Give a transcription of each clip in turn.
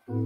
What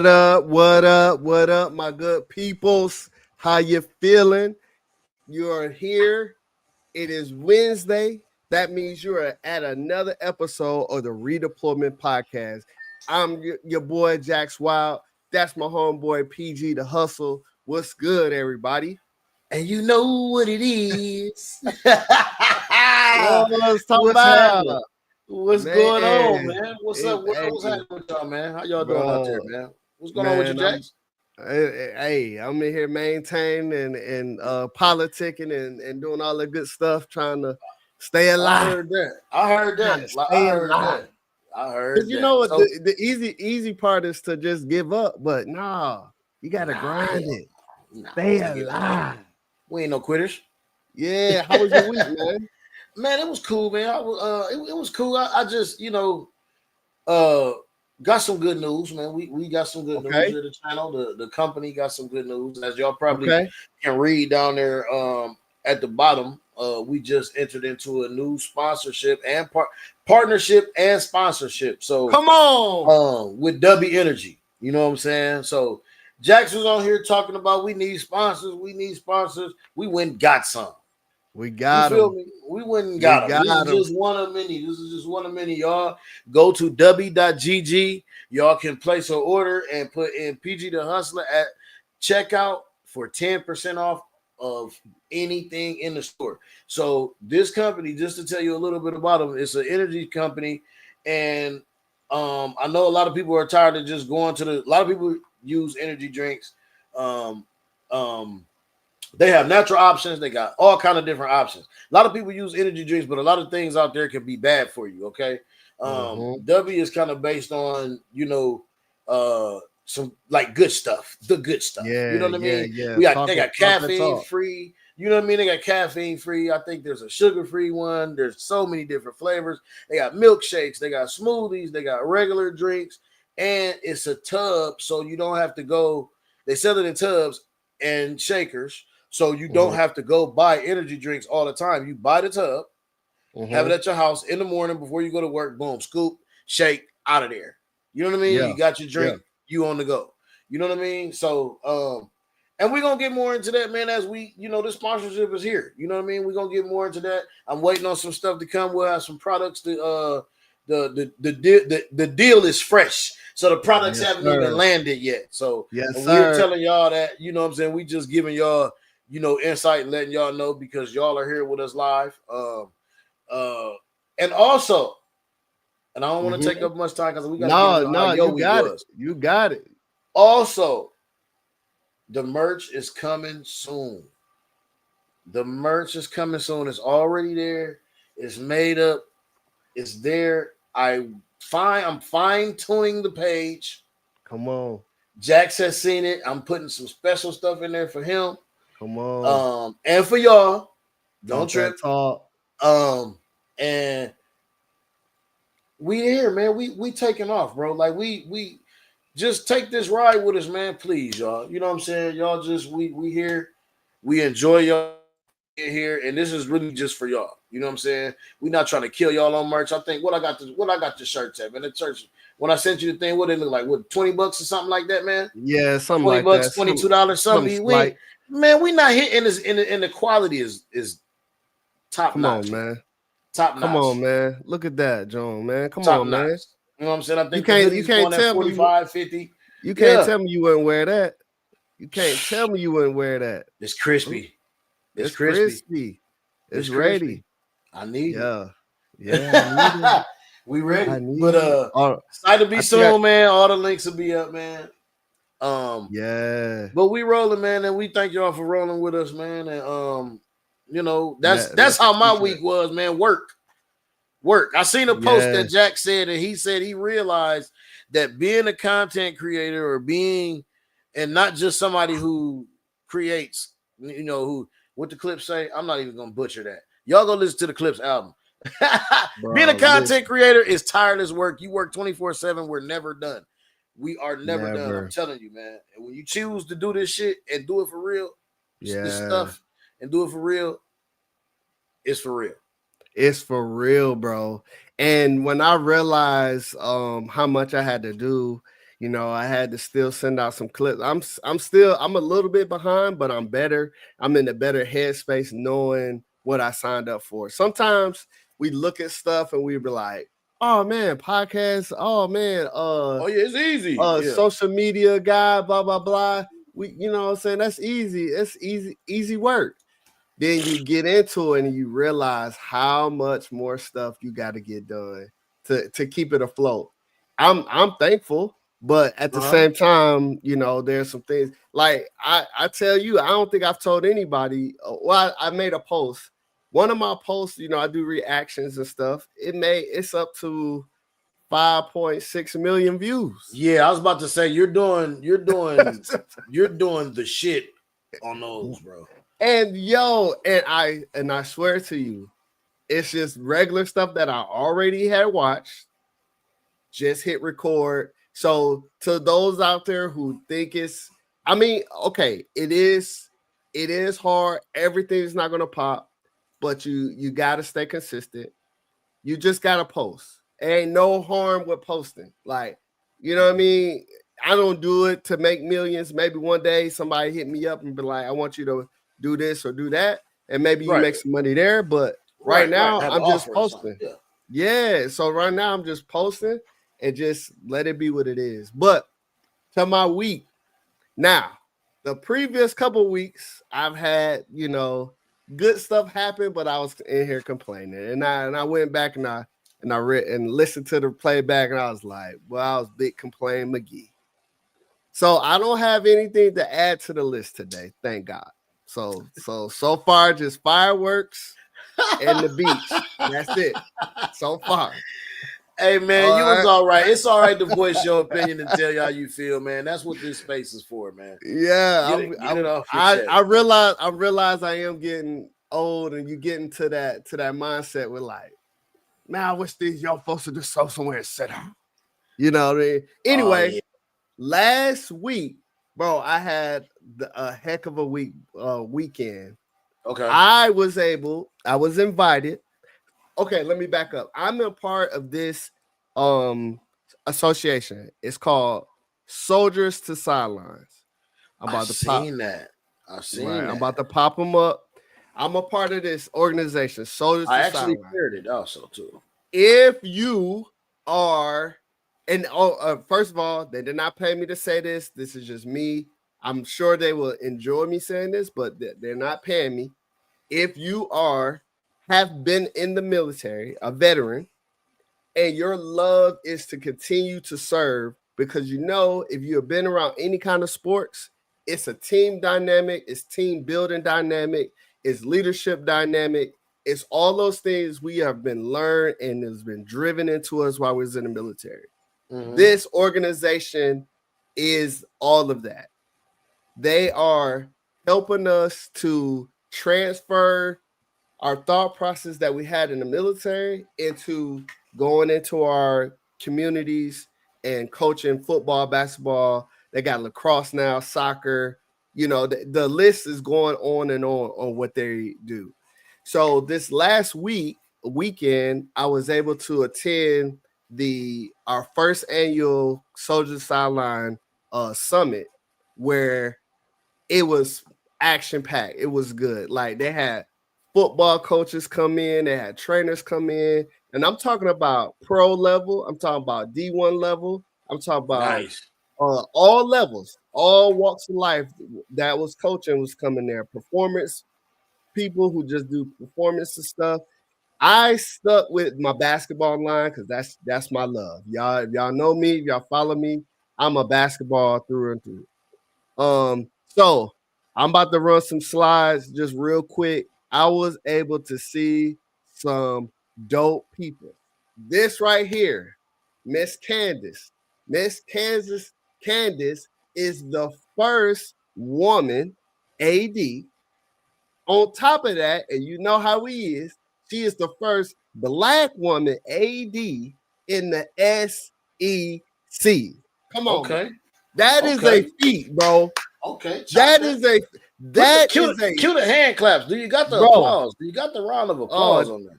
up, what up, what up, my good peoples? How you feeling? You are here. It is Wednesday. That means you are at another episode of the Redeployment Podcast. I'm your boy, Jax Wild. That's my homeboy, PG The Hustle. What's good, everybody? And you know what it is. Let's talk about What's going on, man? What's up? What's happening with y'all, man? How y'all doing out there, man? What's going on with you, Jax? Hey, I'm in here maintaining and politicking and doing all the good stuff, trying to stay alive. I heard that. I heard you know what? So, the easy part is to just give up, but nah, you gotta grind it. Stay alive. We ain't no quitters. Yeah. How was your week, man? Man, it was cool, man. It was cool. I just, got some good news, man. We got some good news here at the channel. The company got some good news, as y'all probably can read down there at the bottom. We just entered into a new sponsorship and partnership and sponsorship. So come on, with W Energy, you know what I'm saying? So Jax was on here talking about we need sponsors. We went and got some. We got them. We went and got them. This is just one of many. Y'all go to w.gg. Y'all can place an order and put in PG the Hustler at checkout for 10% off of anything in the store. So this company, just to tell you a little bit about them, it's an energy company, and I know a lot of people are tired of just going to a lot of people use energy drinks. They have natural options. They got all kind of different options. A lot of people use energy drinks, but a lot of things out there can be bad for you. Okay. W is kind of based on, some like good stuff, the good stuff. Yeah, you know what I mean? Yeah. They got caffeine free. You know what I mean? They got caffeine free. I think there's a sugar free one. There's so many different flavors. They got milkshakes. They got smoothies. They got regular drinks, and it's a tub, so you don't have to go. They sell it in tubs and shakers. So you don't have to go buy energy drinks all the time. You buy the tub, have it at your house in the morning before you go to work. Boom, scoop, shake, out of there. You know what I mean? Yeah. You got your drink, you on the go. You know what I mean? So, and we're going to get more into that, man, as we, the sponsorship is here. You know what I mean? We're going to get more into that. I'm waiting on some stuff to come. We'll have some products. The deal is fresh. So the products haven't even landed yet. So we're telling y'all that, you know what I'm saying? We just giving y'all, insight and letting y'all know because y'all are here with us live. And also, and I don't want to take up much time because we got you got it. Also, the merch is coming soon. It's already there. It's made up. It's there. I'm fine-tuning the page. Come on. Jax has seen it. I'm putting some special stuff in there for him. Come on. And for y'all. Don't trip. Talk. And we here, man. We taking off, bro. Like we just take this ride with us, man. Please, y'all. You know what I'm saying? Y'all just we here. We enjoy y'all here, and this is really just for y'all. You know what I'm saying? We're not trying to kill y'all on merch. I think what I got the shirts at, man. The church. When I sent you the thing, what did it look like? What, $20 or something like that, man? Yeah, something like that. $22, something. Man, we not hitting this in the quality is top notch. Come on, man. Top notch. Come on, man. Look at that, John, man. Come top on, notch. man. You know what I'm saying? I think you can't tell me 45, 50. You can't tell me you wouldn't wear that. You can't tell me you wouldn't wear that. It's crispy. It's crispy. It's ready. Crispy. I need it. Yeah. We ready. Excited to be soon, man. All the links will be up, man. But we rolling, man, and we thank y'all for rolling with us, man. And that's how my week was, man. Work. I seen a post that Jack said, and he said he realized that being a content creator and not just somebody who creates, who what the Clips say. I'm not even gonna butcher that. Y'all go listen to the Clips album. Being a content creator is tireless work. You work 24/7. We're never done. We are never done. I'm telling you, man. And when you choose to do this shit and do it for real, this stuff and do it for real, it's for real. It's for real, bro. And when I realized how much I had to do, I had to still send out some clips. I'm a little bit behind, but I'm better. I'm in a better headspace knowing what I signed up for. Sometimes we look at stuff and we be like, oh man, podcast, oh man, it's easy. Social media guy, blah, blah, blah. We, what I'm saying? That's easy. It's easy work. Then you get into it and you realize how much more stuff you got to get done to keep it afloat. I'm thankful, but at the same time, there's some things like I tell you, I don't think I've told anybody. Well, I made a post. One of my posts, I do reactions and stuff. It's up to 5.6 million views. Yeah, I was about to say you're doing the shit on those, bro. And I swear to you, it's just regular stuff that I already had watched. Just hit record. So to those out there who think it is hard. Everything's not gonna pop. But you got to stay consistent. You just got to post. Ain't no harm with posting. Like, you know what I mean? I don't do it to make millions. Maybe one day somebody hit me up and be like, I want you to do this or do that. And maybe you make some money there. But right now, I'm just posting. Yeah. So right now, I'm just posting and just let it be what it is. But to my week. Now, the previous couple of weeks, I've had, good stuff happened, but I was in here complaining, and I went back and I read and listened to the playback, and I was like, well, I was big complain McGee. So I don't have anything to add to the list today, thank God. So far, just fireworks and the beach. That's it. So far. Hey man, you was all right. It's all right to voice your opinion and tell you how you feel, man. That's what this space is for, man. Yeah, I realize I am getting old, and you get into that mindset with like, man, I wish these young folks would just go somewhere and sit down. You know what I mean? Anyway, last week, bro, I had a heck of a weekend. Okay, I was invited. Okay, let me back up. I'm a part of this association. It's called Soldiers to Sidelines. I've seen that. I'm about to pop them up. I'm a part of this organization, Soldiers to Sidelines. I actually heard it also too. If you are, and first of all, they did not pay me to say this. This is just me. I'm sure they will enjoy me saying this, but they're not paying me. If you have been in the military, a veteran, and your love is to continue to serve, because if you have been around any kind of sports, it's a team dynamic, it's team building dynamic, it's leadership dynamic, it's all those things we have been learned and has been driven into us while we was in the military. Mm-hmm. This organization is all of that. They are helping us to transfer our thought process that we had in the military into going into our communities and coaching football, basketball. They got lacrosse now, soccer. The list is going on and on what they do. So this last weekend, I was able to attend our first annual Soldiers Sideline summit, where it was action-packed. It was good. Like, they had football coaches come in, they had trainers come in, And I'm talking about pro level. I'm talking about D1 level. I'm talking about Nice. all levels, all walks of life that was coaching was coming there. Performance people who just do performance and stuff. I stuck with my basketball line because that's my love. Y'all, if y'all know me, if y'all follow me, I'm a basketball through and through. So I'm about to run some slides just real quick. I was able to see some dope people. This right here, Miss Candace. Candace is the first woman AD. On top of that, and you know how he is, she is the first black woman AD in the SEC. Come on, Okay. man. That is Okay. a feat, bro. Okay. That is a Cue the hand claps. Do you got the bro. applause? Do you got the round of applause on that?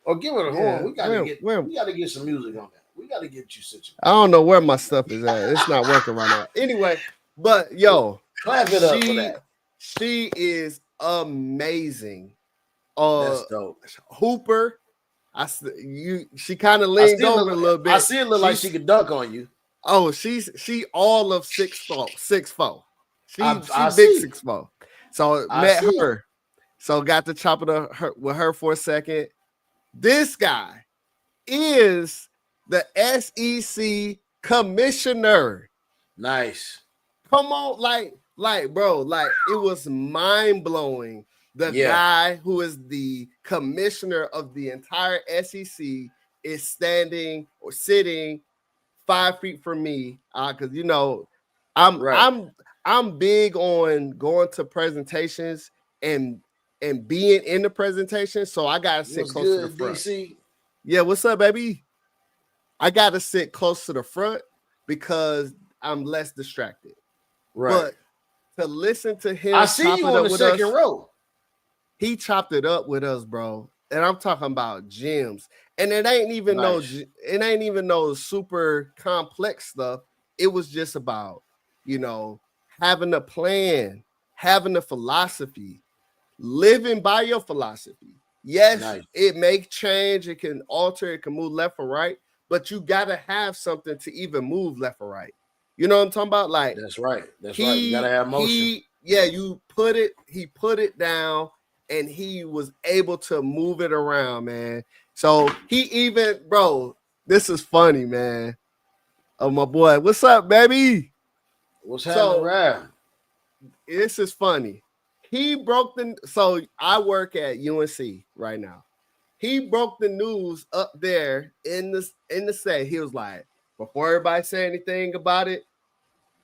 Or give it a horn. We gotta get some music on that. We gotta get you situated. I don't know where my stuff is at. It's not working right now. Anyway, but yo, clap it up for that. She is amazing. That's dope. Hooper. She kind of leaned over a little bit. I see it look like she could dunk on you. Oh, she all of 6'4". She big 6'4". So met her. So got to chop it with her for a second. This guy is the SEC commissioner. Nice. Come on, like bro, like it was mind-blowing. The guy who is the commissioner of the entire SEC is standing or sitting 5 feet from me. Because you know, I'm big on going to presentations and being in the presentation. So I gotta sit close to the front. DC? Yeah, what's up, baby? I gotta sit close to the front because I'm less distracted. Right. But to listen to him, I see you on the second row. He chopped it up with us, bro. And I'm talking about gems. And it ain't even no super complex stuff. It was just about, you know, having a plan, having a philosophy, living by your philosophy. Yes, it may change, it can alter, it can move left or right, but you gotta have something to even move left or right. You know what I'm talking about? Like that's right. You gotta have motion. He put it down. And he was able to move it around, man. So he even, bro, this is funny, man. Oh, my boy. What's up, baby? What's happening around? This is funny. So I work at UNC right now. He broke the news up there in the set. He was like, before everybody say anything about it,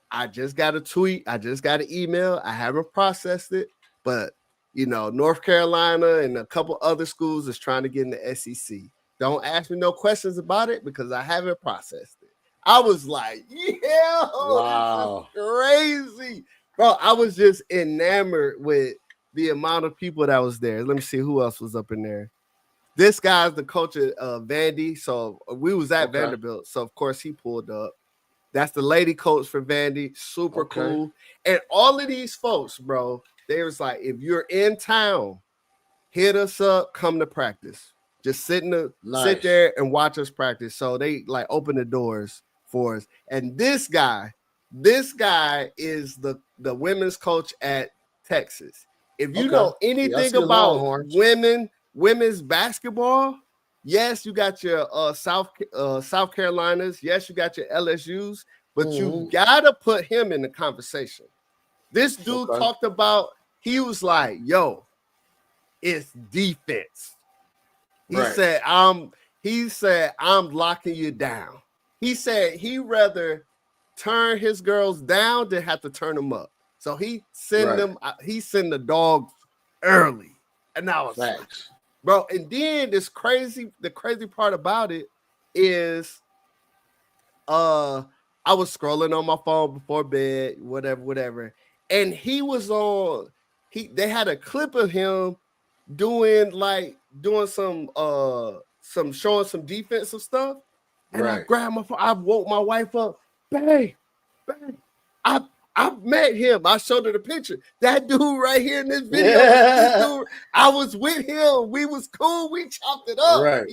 I just got a tweet. I just got an email. I haven't processed it, but you know, North Carolina and a couple other schools is trying to get in the SEC. Don't ask me no questions about it because I haven't processed it. I was like, yeah, wow, this is crazy. Bro, I was just enamored with the amount of people that was there. Let me see who else was up in there. This guy's the coach of Vandy. So we was at Vanderbilt. So, of course, he pulled up. That's the lady coach for Vandy. Super cool. And all of these folks, bro, they was like, if you're in town, hit us up, come to practice. Just sit there and watch us practice. So they like open the doors for us. And this guy is the women's coach at Texas. If you know anything about women's basketball, yes, you got your South Carolinas. Yes, you got your LSUs, but you gotta put him in the conversation. This dude talked about, he was like, yo, it's defense. He said, I'm locking you down. He said he'd rather turn his girls down than have to turn them up. So he send the dogs early. And I was like, bro, and then the crazy part about it is I was scrolling on my phone before bed, whatever. And he was they had a clip of him doing some showing some defensive stuff. And I grabbed my phone, I woke my wife up. Babe, I met him. I showed her the picture. That dude right here in this video, this dude, I was with him. We was cool. We chopped it up.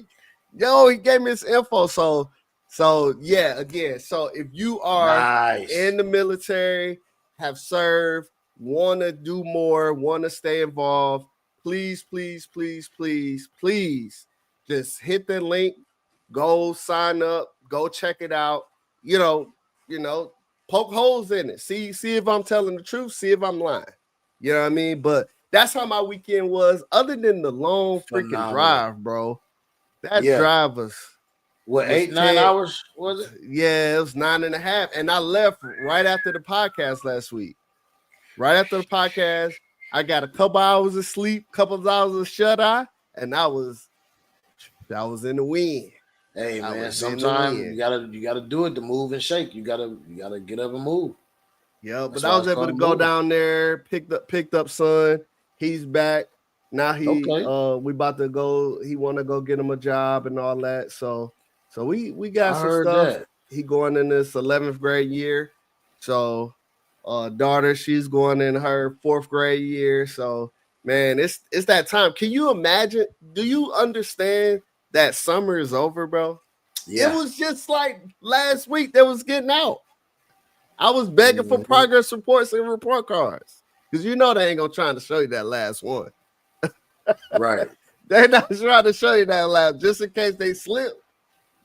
Yo, he gave me his info. So yeah, again. So if you are Nice. in the military, have served, want to do more, want to stay involved, please, please, please, please, please, just hit the link, go sign up, go check it out. You know, poke holes in it. See if I'm telling the truth. See if I'm lying. You know what I mean? But that's how my weekend was. Other than the long freaking Phenomenal. drive, bro. That Yeah. drive What, was 8-9 hours was it? Yeah, it was 9.5. And I left right after the podcast last week. Right after the podcast, I got a couple hours of sleep, couple of hours of shut eye, and I was in the wind. Hey I man, was in the sometimes wind. you gotta do it to move and shake. You gotta get up and move. Yeah, That's but I why was it's able to called go moving. down there, picked up son. He's back. Now we about to go. He want to go get him a job and all that. So we got I some heard stuff. that. He going in this 11th grade year. So daughter, she's going in her 4th grade year. So man, it's that time. Can you imagine? Do you understand that summer is over, bro? Yeah. It was just like last week that was getting out. I was begging for progress reports and report cards because you know they ain't gonna try to show you that last one. Right. They're not trying to show you that last just in case they slip.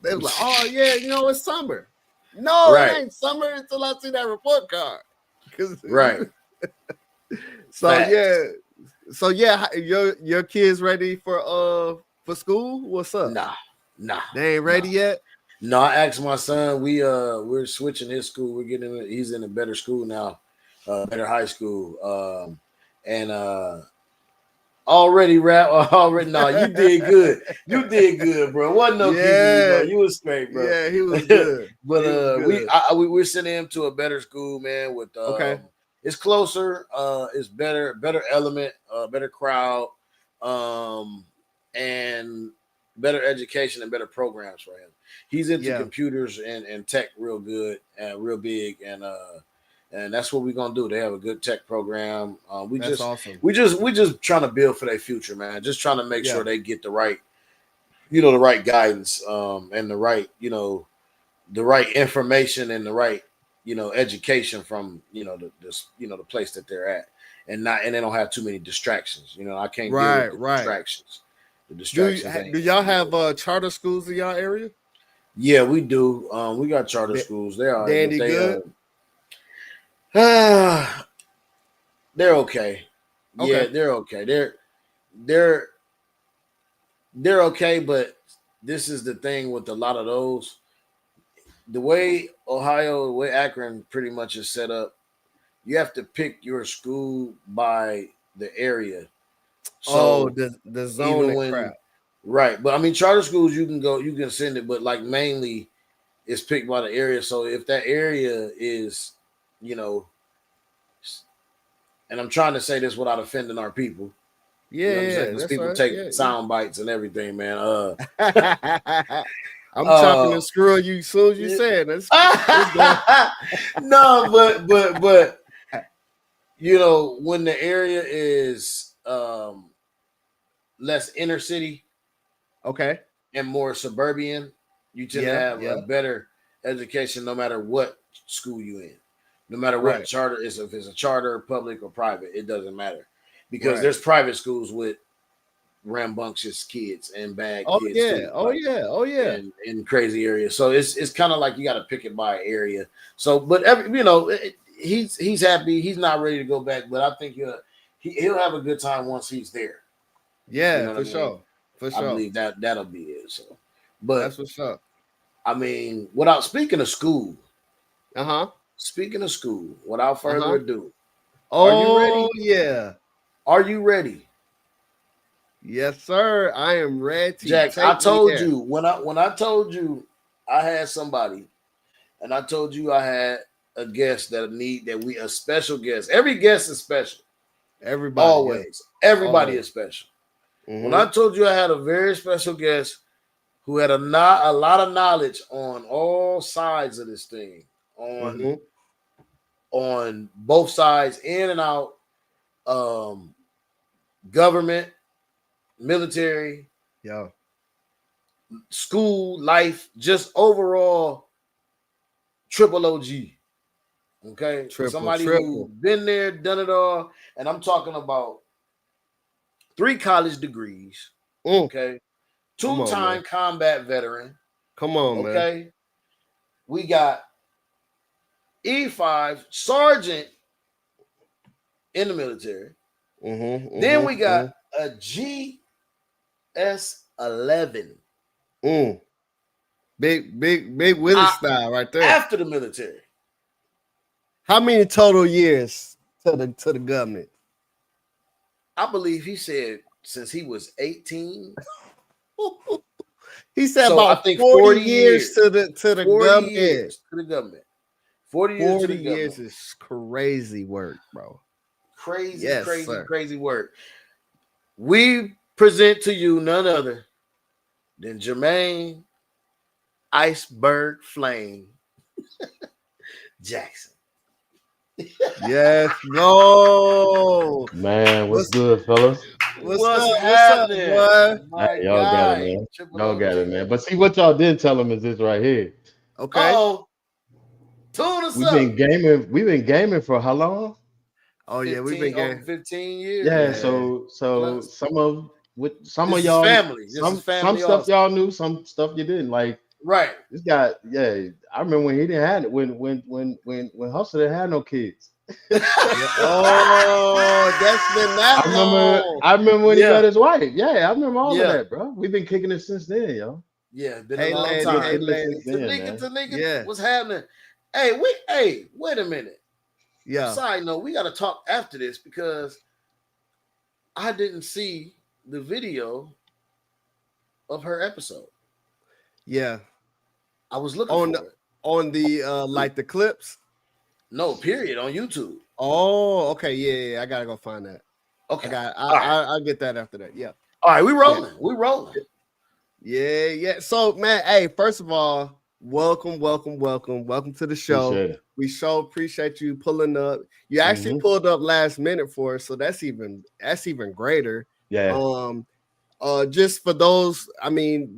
They was like, "Oh yeah, it's summer." No, Right. it ain't summer until I see that report card. Right. So Facts. yeah, your kids ready for school? What's up? Nah. They ain't ready yet. No, I asked my son. We're switching his school. We're getting him. He's in a better school now, better high school. And already no, you did good. You did good, bro. Wasn't no Kiki, bro. You was straight, bro. Yeah, he was good. But we're sending him to a better school, man. With Okay. It's closer. It's better element, better crowd, and better education and better programs for him. He's into computers and tech real good and real big, and that's what we're gonna do. They have a good tech program. That's awesome. We just trying to build for their future, man. Just trying to make sure they get the right guidance, and the right, the right information and the right, education from, the place that they're at, and they don't have too many distractions. I can't deal with the distractions. The distractions. Do y'all have charter schools in y'all area? Yeah, we do. We got charter schools. They are good. They're okay. Yeah, they're okay. They're okay, but this is the thing with a lot of those. The way Ohio, the way Akron pretty much is set up, you have to pick your school by the area. So the zone crap. Right. But I mean, charter schools, you can send it, but like mainly it's picked by the area. So if that area is, and I'm trying to say this without offending our people. Yeah, because people take sound bites and everything, man. I'm chopping and screwing you as soon as you said it. No, but when the area is less inner city, okay, and more suburban, you tend to have a better education no matter what school you in. No matter what charter is, if it's a charter, public, or private, it doesn't matter. Because there's private schools with rambunctious kids and bad kids too. Oh yeah. In crazy areas. So it's kind of like you got to pick it by area. So, but he's happy. He's not ready to go back, but I think he'll have a good time once he's there. Yeah, for sure. For sure. I believe that'll be it. So, but that's what's up. I mean, speaking of school. Speaking of school, without further ado, are you ready? Yeah. Are you ready? Yes, sir. I am ready. Jack, I told you when I told you I had somebody, and I told you I had a guest a special guest. Every guest is special. Everybody always. Everybody is special. Mm-hmm. When I told you I had a very special guest who had a lot of knowledge on all sides of this thing, on both sides, in and out, government, military, school life, just overall triple OG. Okay, somebody who been there, done it all, and I'm talking about 3 college degrees. Okay, 2-time combat veteran. Come on, man. Okay, we got E5 sergeant in the military. Then we got a GS-11. Big Willie style right there. After the military. How many total years to the government? I believe he said since he was 18. He said about 40 years to the government. Years to the government. 40 years to the government. 40 years is crazy work, bro. Crazy work. We present to you none other than Jermaine Iceberg Flame Jackson. Yes, no. Man, what's good, fellas? What's happening? Hey, y'all got it, man. Y'all got it, man. But see, what y'all didn't tell them is this right here. Okay. Tune us We've up. We've been gaming for how long? Oh yeah, we've been gaming 15 years. Yeah, so some of y'all family. Some stuff y'all knew, some stuff you didn't. Like right. This guy, I remember when he didn't have it, when Hustle didn't have no kids. Oh, that's been that long. I remember when he met his wife. Yeah, I remember all of that, bro. We've been kicking it since then, yo. Yeah, been a long time. Tanika, what's happening? Hey, wait a minute. Yeah. Side note, we got to talk after this because I didn't see the video of her episode. Yeah. I was looking for it. On the like the clips? No, period, on YouTube. Oh, okay. Yeah. I gotta go find that. Okay. I'll get that after that. Yeah. All right, we rolling. Yeah. We rolling. Yeah. So, man, hey, first of all, welcome to the show. We appreciate you pulling up. You actually pulled up last minute for us, so that's even greater. Yeah. Just for those, I mean,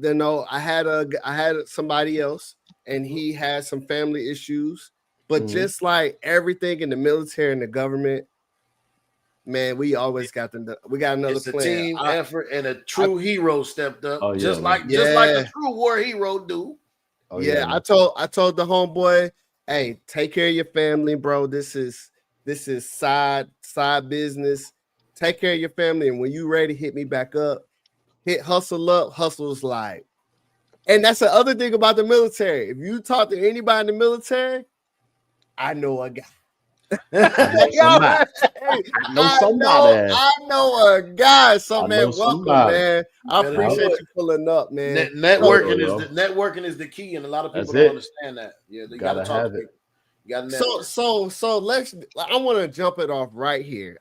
I had somebody else, and he had some family issues, but just like everything in the military and the government, man, we always got another plan. It's a team effort, and a true hero stepped up, just like a true war hero do. Oh, yeah, I told the homeboy, hey, take care of your family, bro. This is side business. Take care of your family, and when you ready, hit me back up. Hit Hustle up. Hustle's like, and that's the other thing about the military. If you talk to anybody in the military, I know a guy. I know a guy. So man, welcome, man. I appreciate you pulling up, man. Networking is the key, and a lot of people don't understand that. Yeah, they gotta talk to people. You gotta network. So let's. I want to jump it off right here.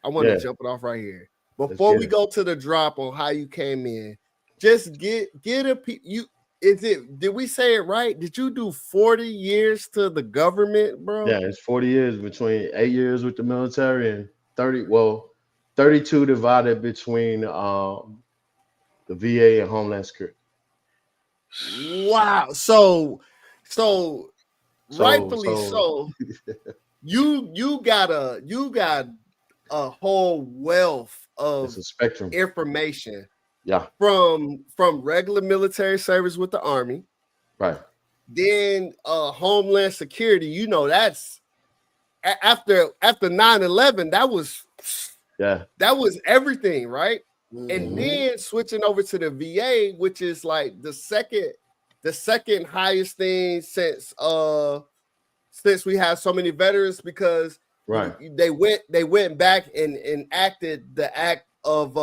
Before we go to the drop on how you came in, just get you. Did we say it right? Did you do 40 years to the government, bro? Yeah, it's 40 years between 8 years with the military and 32 divided between the VA and Homeland Security. Wow. So rightfully so. You got a whole wealth of spectrum information. Yeah, from regular military service with the Army, right? Then Homeland Security. That's after 9/11. That was everything, right? And then switching over to the VA, which is like the second highest thing since we have so many veterans, because they went back and enacted the act of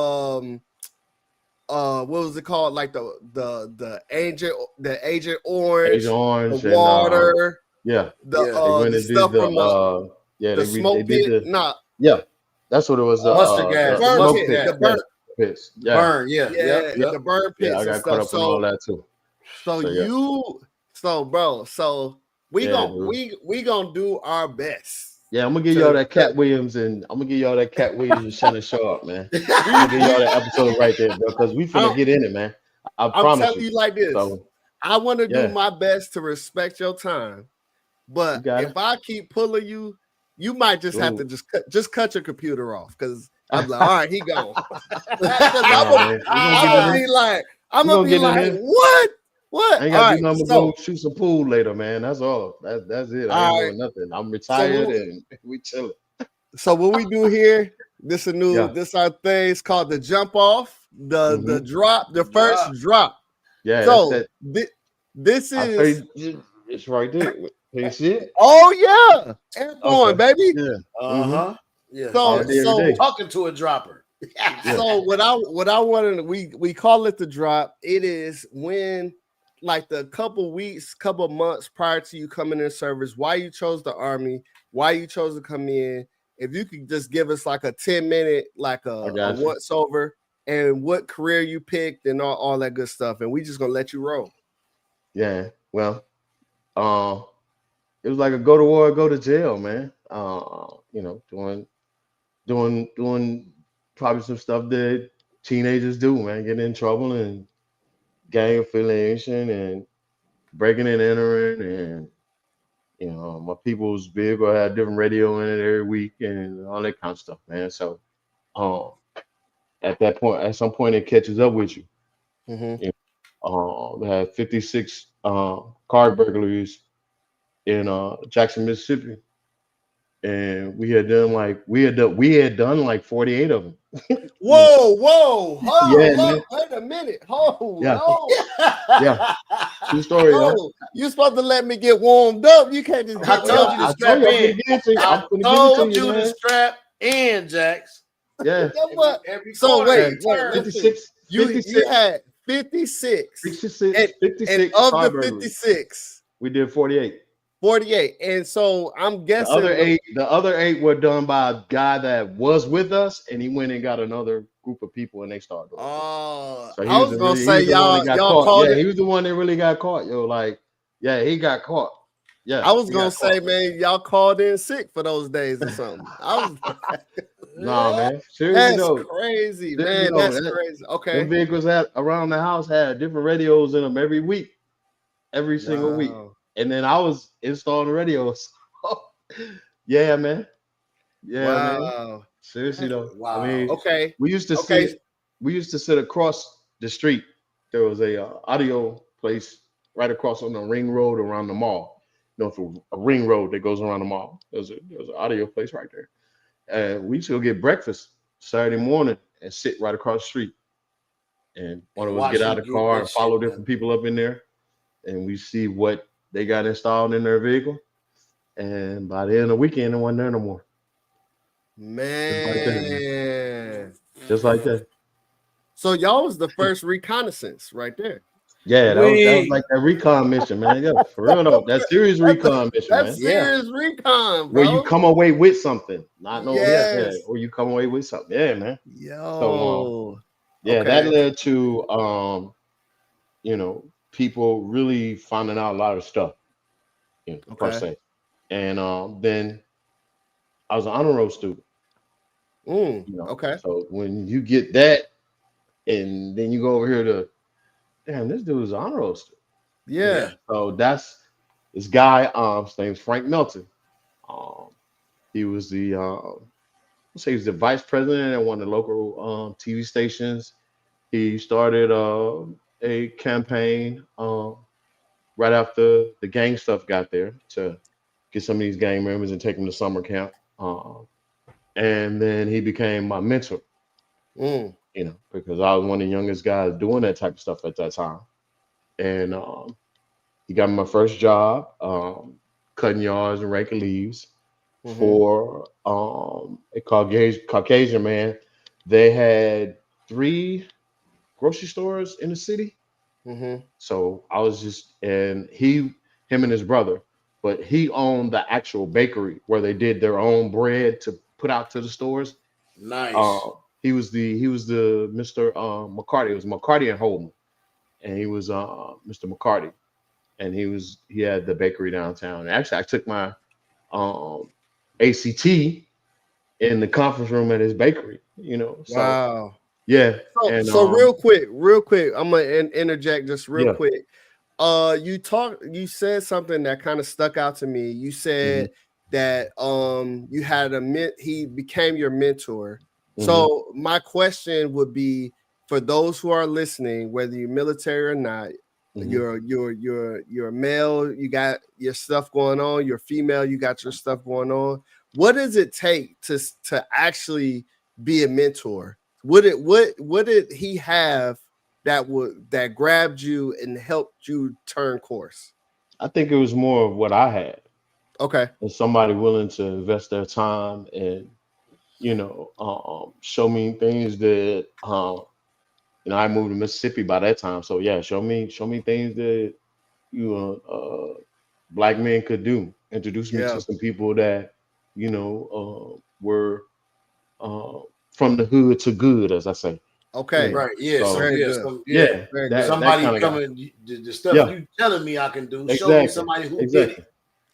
what was it called? Like the Agent Orange, the water, the stuff from the smoke pit. That's what it was. Mustard gas, the burn pits. The burn pits. Yeah, I got caught up on all that too. So we gonna do our best. Yeah, I'm gonna give y'all that Cat Williams and Shannon Sharp, man. I'm gonna give y'all that episode right there, bro, because we finna get in it, man. I I'm promise telling you. you like this. So I want to do yeah, my best to respect your time, you but got if it. I keep pulling you, you might just have to Dude. just cut your computer off because I'm like, all right, he gone. Because Nah, man. We're gonna get in I'm gonna there. be like, I'm We're gonna gonna be get in like, there. what? I ain't All gotta do right, nothing but go shoot some pool later, man. That's all. That's it. I ain't all right. doing nothing. I'm So retired and we chilling. so what we do here, Yeah. this our thing. It's called the jump off, the Mm-hmm. drop, the first Drop. drop. Yeah, that's So that. this I tell is you, it's right there. Can you see it? oh yeah, airborne, Okay. baby. Yeah. Mm-hmm. Uh-huh. Yes, So All day, yes. every so day. Talking to a dropper. Yeah. so what I wanted we call it the drop. It is when like the couple weeks, couple months prior to you coming in service, why you chose the army, why you chose to come in. If you could just give us like a 10-minute, like I a got you. once over and what career you picked and all that good stuff. And we just gonna let you roll. Yeah. Well, it was like a go to war, go to jail, man. Doing probably some stuff that teenagers do, man. Getting in trouble and gang affiliation and breaking and entering and my people's vehicle had different radio in it every week and all that kind of stuff, man. So um at some point it catches up with you. Mm-hmm. You they had 56 car burglaries in Jackson, Mississippi. And we had done like 48 of them. Whoa, Yeah, hold up, man. wait a minute. Hold Yeah, on. yeah. True story, though. No, you supposed to let me get warmed up. You can't just I hit me told up. you to I told strap you I'm in. gonna give it to you. I'm I gonna give it to told you, you to man. strap in, Jax. Yeah. Every So corner Yeah. wait, you turn. listen. 56, You 56, had 56, 56, and 56 of car the burglaries. 56, We did 48. 48. And so I'm guessing The other eight were done by a guy that was with us, and he went and got another group of people, and they started doing it. So I was gonna he say was the one that got y'all caught. called Yeah, it. he was the one that really got caught. Yo, like, yeah, he got caught. Yeah, I was he gonna got caught. say, man, y'all called in sick for those days or something. I was Nah, man. Seriously that's though. crazy, Seriously man. though, That's man. crazy. Them Okay. vehicles around the house had different radios in them every week, every single week. Wow. And then I was installing the radios. Yeah, man. Yeah, man. Wow. Seriously though. I Wow. mean, Okay. we used to Okay. sit we used to sit across the street. There was a audio place right across on the ring road around the mall. For a ring road that goes around the mall. There was an audio place right there. And we used to go get breakfast Saturday morning and sit right across the street. And one of us get Watch out you of the get car that and follow shit done. different people up in there. And we see what they got installed in their vehicle. And by the end of the weekend, it wasn't there no more. Just like that. Man. Just like that. So y'all was the first reconnaissance right there. Yeah, that was We like that recon mission, man. Yeah, for real though. That serious recon mission, That's man. yeah. serious recon, Where you bro. come away with something. Not no, yeah, Yes. or you come away with something. Yeah, man. So Yo. yeah, that Okay. led to people really finding out a lot of stuff, per Okay. se. And then I was an honor roll student, Okay. So when you get that, and then you go over here to, damn, this dude is an honor roll student. Yeah. So that's this guy. His name's Frank Melton. He was let's say he was the vice president at one of the local TV stations. He started a campaign right after the gang stuff got there to get some of these gang members and take them to summer camp. And then he became my mentor, Mm. Because I was one of the youngest guys doing that type of stuff at that time. And he got me my first job, cutting yards and raking leaves for a Caucasian man. They had 3 grocery stores in the city. So I was and him and his brother, but he owned the actual bakery where they did their own bread to put out to the stores. Nice. He was the Mr. McCarty. It was McCarty and Holden, and he was Mr. McCarty, and he had the bakery downtown. And actually, I took my ACT in the conference room at his bakery. So Wow. Yeah, So, and so real quick, I'm gonna interject just real yeah, quick. You said something that kind of stuck out to me. You said that you had he became your mentor. So my question would be for those who are listening, whether you're military or not, you're male, you got your stuff going on, you're female, you got your stuff going on. What does it take to actually be a mentor? What did he have that grabbed you and helped you turn course? I think it was more of what I had, Okay. and somebody willing to invest their time and show me things that I moved to Mississippi by that time, so yeah, show me things that you know black men could do. Introduce me Yeah. to some people that were uh, from the hood to good, as I say. Okay. Right. Yeah. So Very good. yeah, Very good. that Somebody kind of guy. coming, the stuff Yeah, you telling me I can do. Show me exactly, somebody who did it. exactly,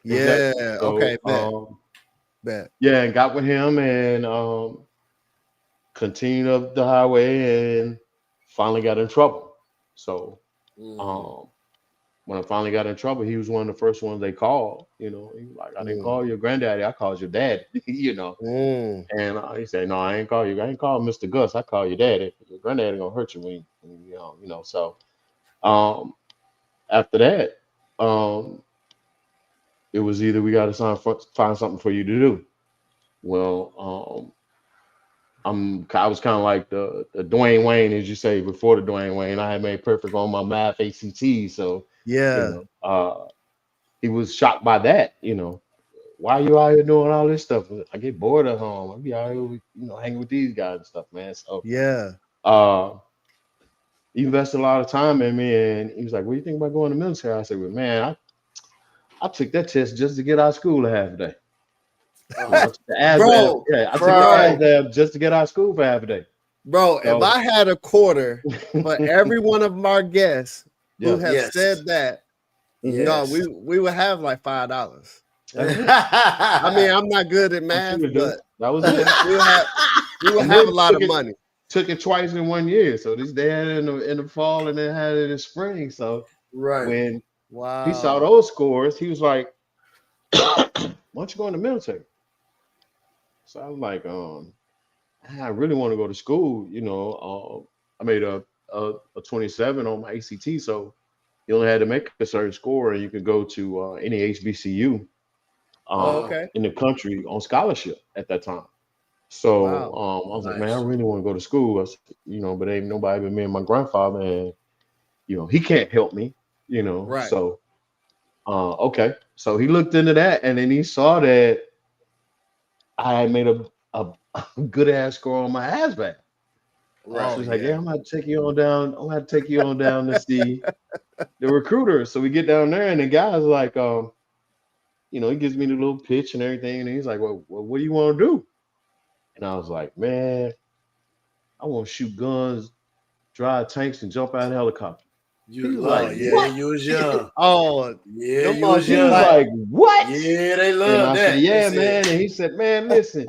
Yeah. exactly. Okay. So Bet. yeah, and got with him and continued up the highway and finally got in trouble. So um, when I finally got in trouble, he was one of the first ones they called. He was like, "I didn't call your granddaddy, I called your dad." Mm. And he said, "No, I ain't call you. I ain't call Mr. Gus. I call your daddy. Your granddaddy gonna hurt you when. So um, after that, um, it was either we got to find something for you to do. Well, I was kind of like the Dwayne Wayne, as you say, before the Dwayne Wayne. I had made perfect on my math ACT, so Yeah. he was shocked by that. Why you out here doing all this stuff? I get bored at home. I be out here, hanging with these guys and stuff, man. So Yeah. uh, he invested a lot of time in me, and he was like, "What do you think about going to the military?" I said, "Well, man, I took that test just to get out of school a half a day. I took the ASVAB, Bro, yeah, I took the bro, ASVAB just to get out of school for half a day." Bro, if So I had a quarter for every one of our guests who yeah, have yes, said that, no, yes. we would have like $5. that's it. I mean, I'm not good at What you math, would do? but That was it. we will And have then a lot of money. took it twice in 1 year. So this they had it in the fall and then had it in the spring. So Right. when he saw Wow. those scores, he was like, "Why don't you go in the military?" So I was like, I really want to go to school. I made a 27 on my ACT, so you only had to make a certain score, and you could go to any HBCU Oh, Uh-huh. okay. in the country on scholarship at that time. So Wow. I was like, man, I Nice. really want to go to school. But ain't nobody but me and my grandfather, and he can't help me. Right. So okay. So he looked into that, and then he saw that I had made a good ass score on my ASVAB. Right. So Oh he's like, yeah, yeah. I'm gonna take you on down. I'm gonna take you on down to see the recruiter. So we get down there, and the guy's like, he gives me the little pitch and everything, and he's like, well, what do you want to do? And I was like, man, I want to shoot guns, drive tanks, and jump out of helicopters. You He's like, Oh like, yeah. yeah, what? you was young. Oh, Yeah, them you was He was motherfuckers young. like, what? Yeah, they And love I said, that. They yeah, said man. And he said, man, listen,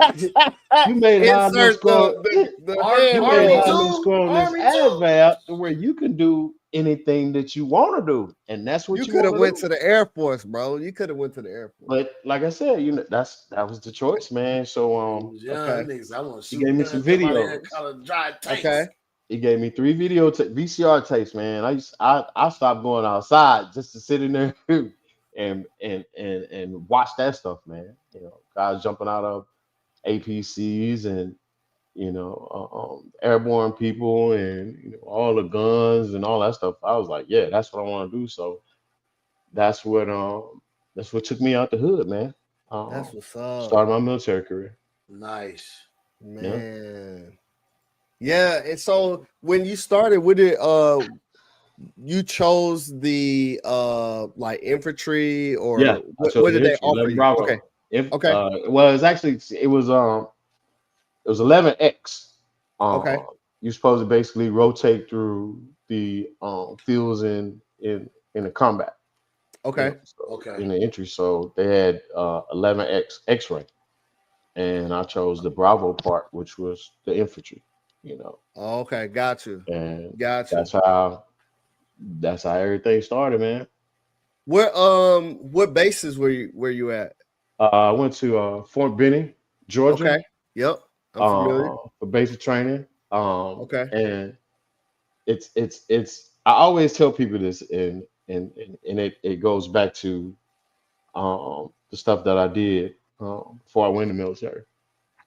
you made high enough insert score. the You hand made Army high motion. enough too. score on this Army too. ASVAB to where you can do anything that you want to do, and that's what You you could want have to went do. to the Air Force, bro. You could have went to the Air Force. But like I said, that was the choice, man. So He was young. Okay. Them niggas, I want to he shoot gave me some guns, jump out of there, videos. color, drive Okay. tanks. He gave me 3 VCR tapes, man. I stopped going outside just to sit in there and watch that stuff, man. Guys jumping out of APCs and airborne people and all the guns and all that stuff. I was like, yeah, that's what I want to do. So that's what um that's what took me out the hood, man. That's Um, what's up, Started my military career. Nice. Yeah, man. Yeah, and so when you started with it, you chose the like infantry yeah. or I chose what the did they entry, offer 11 you? Okay, Bravo. If okay, well, it was 11X. okay, You're supposed to basically rotate through the fields in the combat. okay, So Okay. in the entry, so they had 11X X-ray, and I chose the Bravo part, which was the infantry. you know. Okay, got you. And Got you. that's how everything started, man. What bases were you at? I went to Fort Benning, Georgia, Okay. Yep. I'm familiar. for basic training. Okay. And it's I always tell people this, and it goes back to the stuff that I did before I went in the military,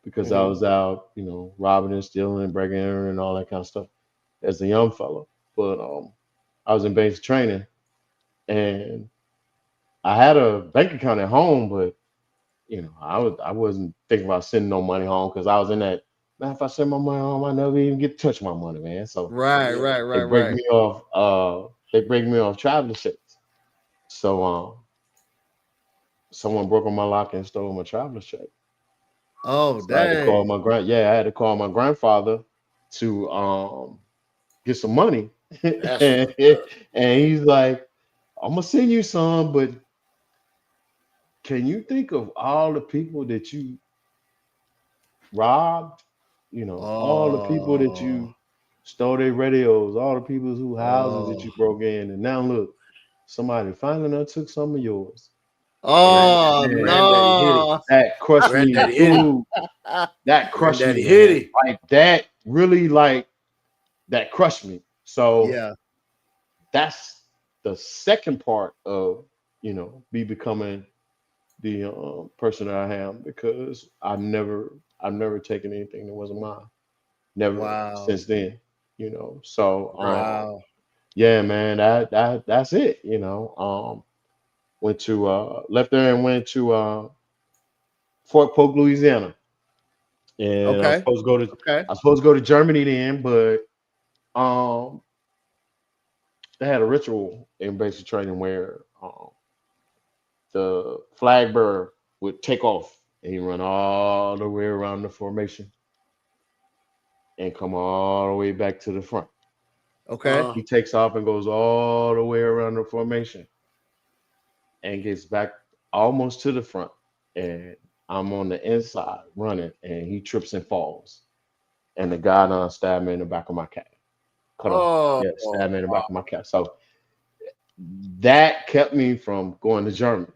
because I Hmm. was out, robbing and stealing and breaking and entering and all that kind of stuff as a young fellow. But I was in basic training, and I had a bank account at home, but I wasn't thinking about sending no money home, because I was in that, man, if I send my money home, I never even get to touch my money, man. So Right, Yeah. right, they right, break right. me off. They break me off traveling checks. So someone broke on my lock and stole my traveler's check. Oh, So I had to call dang. I had to call my grandfather to get some money, That's and, fucked up. he's like, "I'm gonna send you some, but can you think of all the people that you robbed? All the people that Oh, you stole their radios, all the people whose houses that oh, you broke in, and now look, somebody finally done took some of yours." And oh man, Granddaddy hit him. no. that crushed me, Granddaddy hit him. dude. That crushed me, Granddaddy hit man. him. Like that really, like that crushed me. So Yeah. that's the second part of me becoming the person that I am, because I've never taken anything that wasn't mine. Never Wow. since then. So Right. Wow. yeah, man, that's it. Went to left there and went to Fort Polk, Louisiana, and Okay. Okay. I was supposed to go to Germany then, but um they had a ritual in basic training where the flag bearer would take off and he run all the way around the formation and come all the way back to the front. Okay. Uh-huh. He takes off and goes all the way around the formation and gets back almost to the front. And I'm on the inside running, and he trips and falls. And the guy done stabbed me in the back of my calf. Cut off. Oh, Yeah, stabbed me in the back of my calf. So that kept me from going to Germany.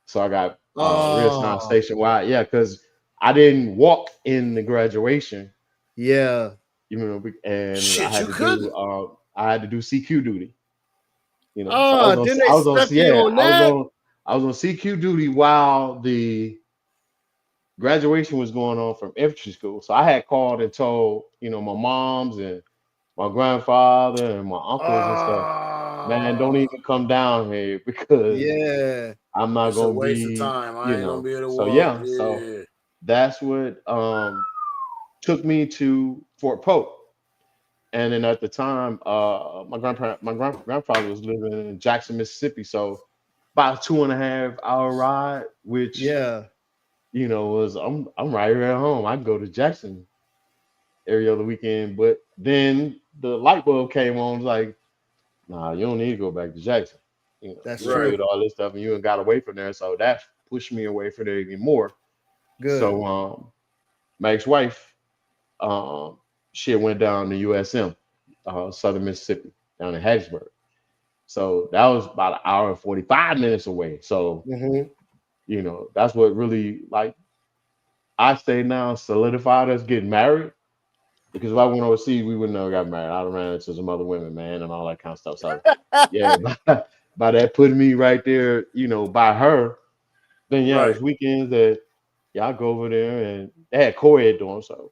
So I got reassigned Oh, station wide. Yeah, because I didn't walk in the graduation, yeah. and shit, you couldn't. I had to do CQ duty. So Oh, then they stuck you on that? I was on CQ duty while the graduation was going on from infantry school. So I had called and told my moms and my grandfather and my uncles and stuff, man, don't Oh, even come down here because Yeah. I'm not it's a gonna waste of be, time. I ain't gonna be able to So walk. yeah, so Yeah. that's what took me to Fort Polk. And then at the time, my grandfather was living in Jackson, Mississippi. So about a 2.5 hour ride, which Yeah. was I'm right here at home. I can go to Jackson every other weekend. But then the light bulb came on. It's like, nah, you don't need to go back to Jackson. That's You Right. true. did all this stuff and you ain't got away from there. So that pushed me away from there even more. Good. So my ex-wife, um, she had went down to USM, Southern Mississippi, down in Hattiesburg. So that was about an hour and 45 minutes away. So, Hmm. that's what really, like, I say now solidified us getting married, because if I went overseas, we wouldn't have got married. I'd have ran into some other women, man, and all that kind of stuff. So yeah, by that putting me right there, by her, then yeah, Right. it's weekends that yeah, I go over there, and they had co-ed dorm, so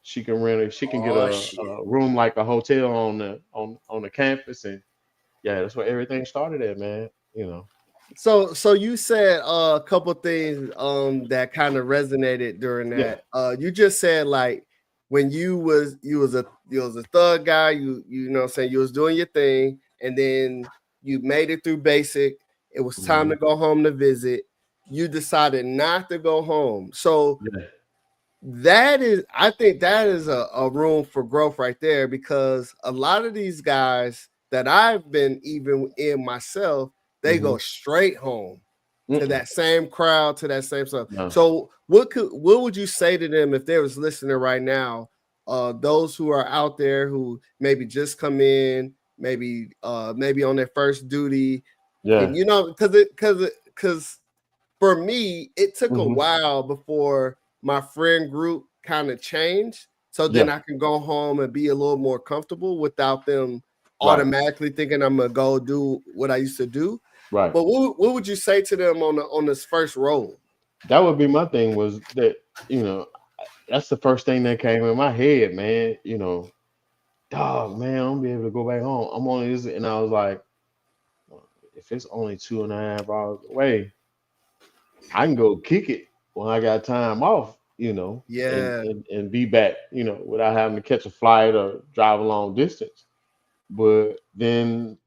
she can get Oh shit. a room like a hotel on the campus, and yeah, that's where everything started at, man. So you said a couple things that kind of resonated during Yeah. that. You just said like when you was a thug guy, you know what I'm saying, you was doing your thing, and then you made it through basic. It was time Hmm. to go home to visit. You decided not to go home. So Yeah. I think that is a room for growth right there, because a lot of these guys that I've been even in myself, they Hmm. go straight home to Mm-mm. that same crowd, to that same stuff. No. So what would you say to them if they was listening right now those who are out there who maybe just come in, maybe on their first duty, Yeah. and because for me, it took a Mhm. while before my friend group kind of changed. So then Yeah. I can go home and be a little more comfortable without them Right. automatically thinking I'm gonna go do what I used to do. Right. But what would you say to them on this first roll? That would be my thing was that, you know, that's the first thing that came in my head, man. You know, dog, man, I'm gonna be able to go back home. I'm only this, and I was like, well, if it's only 2.5 hours away, I can go kick it when I got time off, you know, Yeah. and be back, you know, without having to catch a flight or drive a long distance. But then,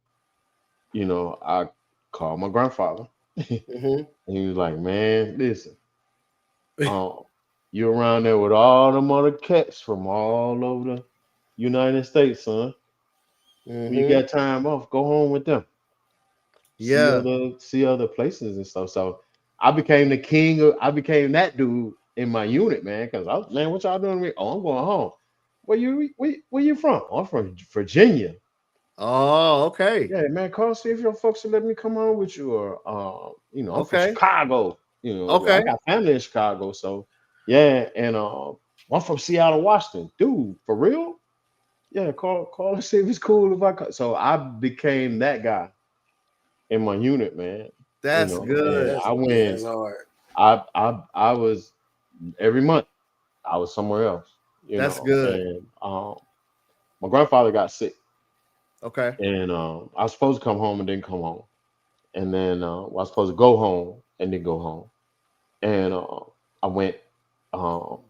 you know, I called my grandfather, and Mm-hmm. he was like, "Man, listen, um, you're around there with all them other cats from all over the United States, son. When you Mm-hmm. got time off, go home with them. Yeah. See other places and stuff." So I became the king of I became that dude in my unit, man. Cause man, what y'all doing to me? Oh, I'm going home. Where you from? Oh, I'm from Virginia. Oh, okay. Yeah, man, call see if your folks will let me come home with you. Or you know, I'm from Okay. Chicago. You know, well, I Okay. got family in Chicago, so yeah, and I'm from Seattle, Washington. Dude, for real? Yeah, call and see if it's cool if I call. So I became that guy in my unit, man. You That's know, and good. I That's went. hard. I was every month. I was somewhere else. You That's know, good. and my grandfather got sick, Okay. and I was supposed to come home and didn't come home, and then I was supposed to go home and didn't go home, and I went um,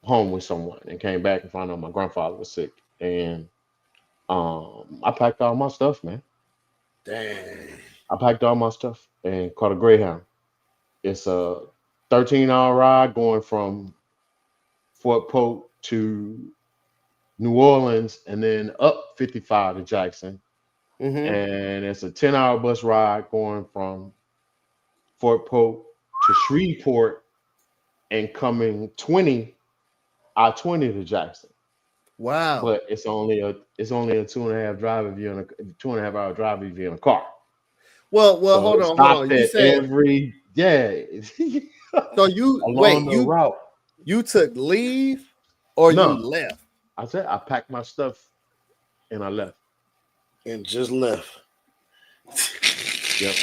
home with someone and came back and found out my grandfather was sick, and I packed all my stuff, man. Dang. I packed all my stuff and caught a Greyhound. It's a 13-hour ride going from Fort Polk to New Orleans and then up 55 to Jackson. Mm-hmm. And it's a 10-hour bus ride going from Fort Polk to Shreveport and coming 20 to Jackson. Wow. But it's only a 2.5 hour drive if you're in a car. Well, So hold it on, hold on. stopped You at said every yeah so you along wait, the route. you took leave or you No, left? I said I packed my stuff and I left. And just left. Yep.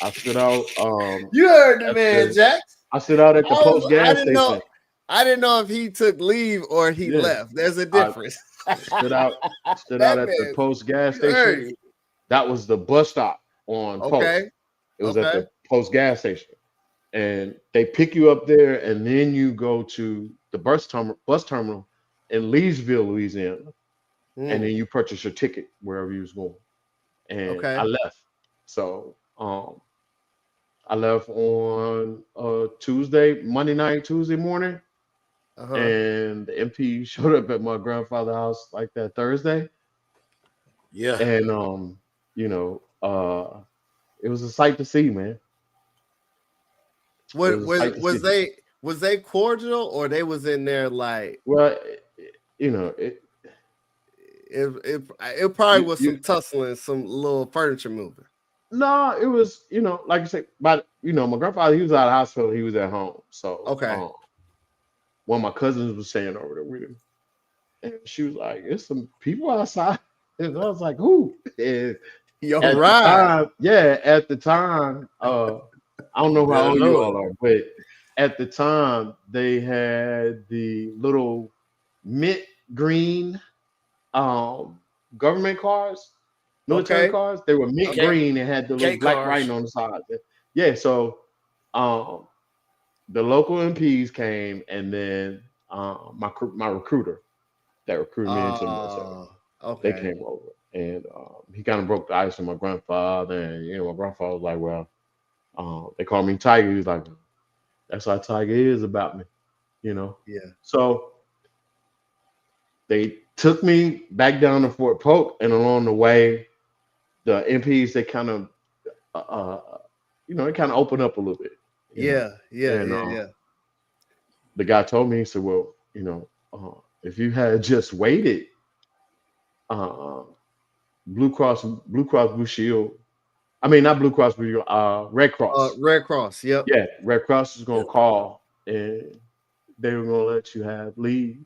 I stood out You heard the at man, the Jack. I stood out at the post I gas didn't know. station. I didn't know if he took leave or he Yeah. left. There's a I difference. stood out stood out That at the man, post gas you heard station. me. That was the bus stop on post. Okay. It was at Okay. the post gas station. And they pick you up there and then you go to the bus terminal in Leesville, Louisiana. And then Mm, you purchase your ticket wherever you was going. And I okay. left. So I left on Monday night, Tuesday morning, Uh-huh. and the MP showed up at my grandfather's house like that Thursday, Yeah. and you know, it was a sight to see, man. It What was a sight to see. was they cordial or they was in there like Well, you know, it probably was you some tussling, some little furniture moving. no, it was like I said, but my grandfather he was out of the hospital, he was at home, so Okay. one of my cousins was staying over there with him. And she was like, "There's some people outside." And I was like, "Who?" And Yo, at the right. time, yeah, at the time, I don't You know how better old know you it. all are, but at the time they had the little mint green um government cars, military Okay. cars. They were mint Okay. green and had the little K black cars. writing on the side. Yeah, so um the local MPs came and then my recruiter that recruited me into the military. Uh They okay. came over and he kind of broke the ice with my grandfather. And my grandfather was like, "Well, they call me Tiger." He was like, "That's how Tiger is about me," you know. Yeah. So they took me back down to Fort Polk, and along the way, the MPs they kind of, uh, uh, it kind of opened up a little bit, Yeah. Yeah. And Yeah. Yeah. the guy told me, he said, "Well, if you had just waited, uh, Blue Cross Blue Shield. I mean, not Blue Cross Blue Shield. Red Cross. Red Cross. Yep. Yeah, Red Cross is gonna Yep. call and they were gonna let you have leave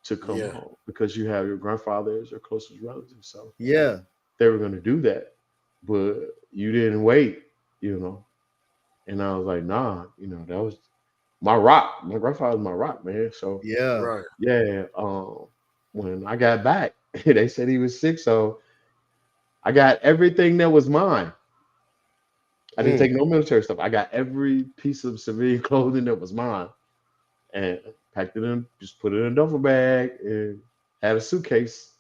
to come Yeah. home because you have your grandfather as your closest relative. So Yeah. they were gonna do that, but you didn't wait, you know. And I was like, nah, you know, that was my rock. My grandfather was my rock, man. So Yeah. Right. yeah, when I got back, they said he was sick, so I got everything that was mine. I didn't take no military stuff. I got every piece of civilian clothing that was mine and packed it in, just put it in a duffel bag and had a suitcase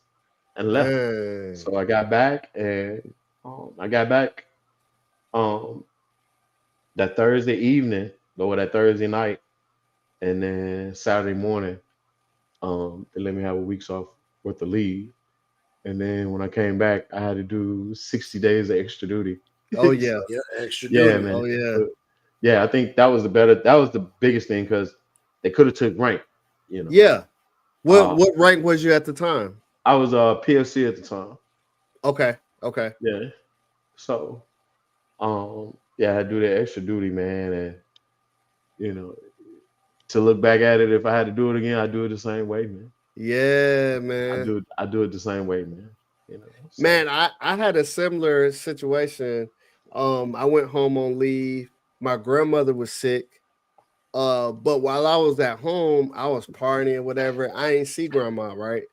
and left. Dang. So I got back and I got back um that Thursday evening or that Thursday night, and then Saturday morning, they let me have a week's off worth of leave. And then when I came back, I had to do 60 days of extra duty. Oh yeah. So, Yeah. Extra yeah, duty. man. Oh yeah. But, yeah, I think that was the biggest thing because they could have took rank, you know. Yeah. Uh, What rank was you at the time? I was PFC at the time. Okay. Okay. Yeah. So yeah, I had to do that extra duty, man. And you know, to look back at it, if I had to do it again, I'd do it the same way, man. Yeah, man. I do it the same way, man. You know. So, Man, I had a similar situation. I went home on leave. My grandmother was sick. But while I was at home, I was partying, whatever. I ain't see grandma, right?